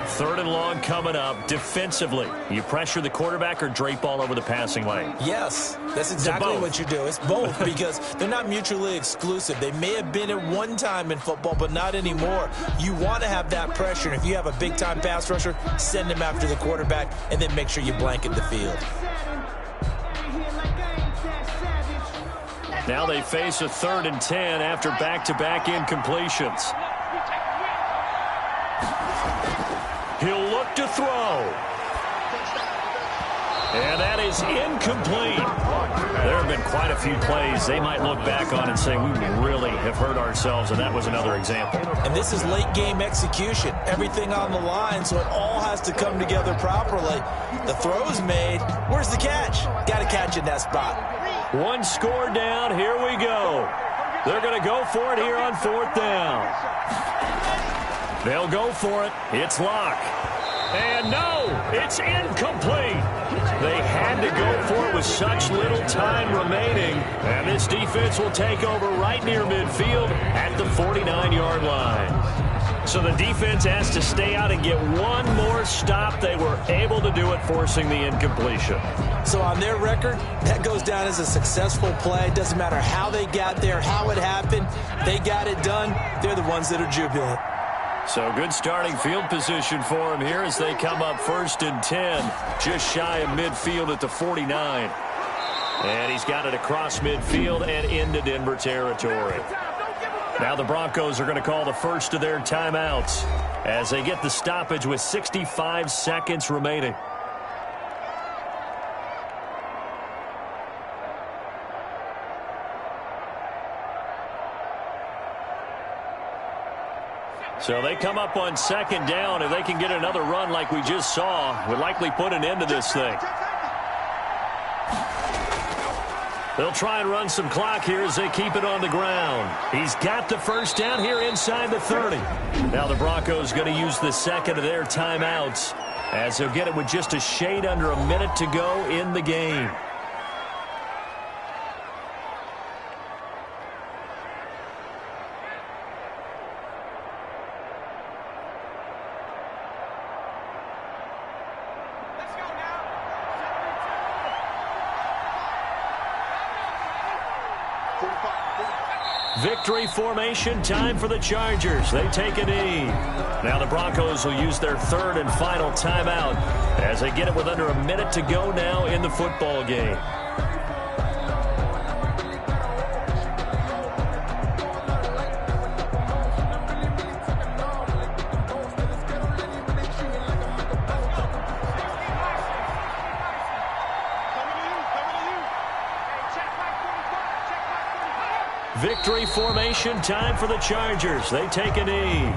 Third and long coming up. Defensively, you pressure the quarterback or drape all over the passing lane? Yes, that's exactly what you do. It's both because they're not mutually exclusive. They may have been at one time in football, but not anymore. You want to have that pressure. And if you have a big-time pass rusher, send him after the quarterback, and then make sure you blanket the field. Now they face a 3rd and 10 after back-to-back incompletions. He'll look to throw. And that is incomplete. There have been quite a few plays they might look back on and say, we really have hurt ourselves, and that was another example. And this is late-game execution. Everything on the line, so it all has to come together properly. The throw's made. Where's the catch? Got to catch in that spot. One score down. Here we go. They're going to go for it here on 4th down. They'll go for it. It's Locke. And no, it's incomplete. They had to go for it with such little time remaining. And this defense will take over right near midfield at the 49-yard line. So the defense has to stay out and get one more stop. They were able to do it, forcing the incompletion. So on their record, that goes down as a successful play. Doesn't matter how they got there, how it happened. They got it done. They're the ones that are jubilant. So good starting field position for him here as they come up 1st and 10, just shy of midfield at the 49. And he's got it across midfield and into Denver territory. Now the Broncos are going to call the first of their timeouts as they get the stoppage with 65 seconds remaining. So they come up on 2nd down. If they can get another run like we just saw, would likely put an end to this thing. They'll try and run some clock here as they keep it on the ground. He's got the first down here inside the 30. Now the Broncos going to use the second of their timeouts as they'll get it with just a shade under a minute to go in the game. Victory formation time for the Chargers. They take a knee. Now the Broncos will use their 3rd and final timeout as they get it with under a minute to go now in the football game. Victory formation time for the Chargers. They take a knee.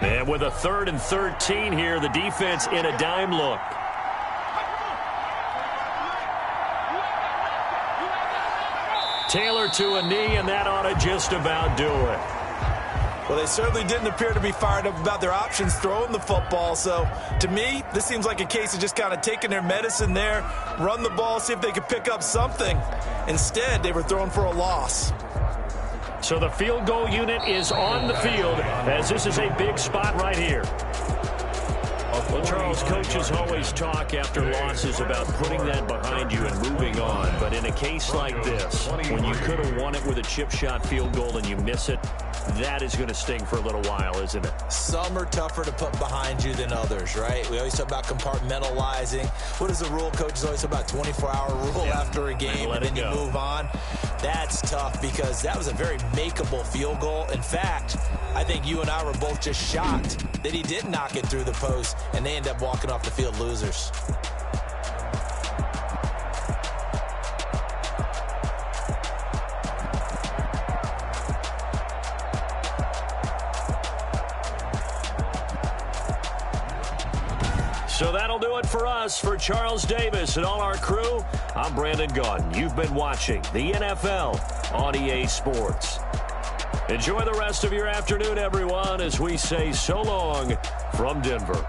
And with a 3rd and 13 here, the defense in a dime look. Taylor to a knee, and that ought to just about do it. Well, they certainly didn't appear to be fired up about their options throwing the football. So, to me, this seems like a case of just kind of taking their medicine there, run the ball, see if they could pick up something. Instead, they were throwing for a loss. So the field goal unit is on the field as this is a big spot right here. Well, Charles, coaches always talk after losses about putting that behind you and moving on. But in a case like this, when you could have won it with a chip shot field goal and you miss it, that is going to sting for a little while, isn't it? Some are tougher to put behind you than others, right? We always talk about compartmentalizing. What is the rule? Coaches always talk about 24-hour rule after a game, and then you move on. That's tough because that was a very makeable field goal. In fact, I think you and I were both just shocked that he did knock it through the post, and they end up walking off the field losers. So that'll do it for us. For Charles Davis and all our crew, I'm Brandon Gaudin. You've been watching the NFL on EA Sports. Enjoy the rest of your afternoon, everyone, as we say so long from Denver.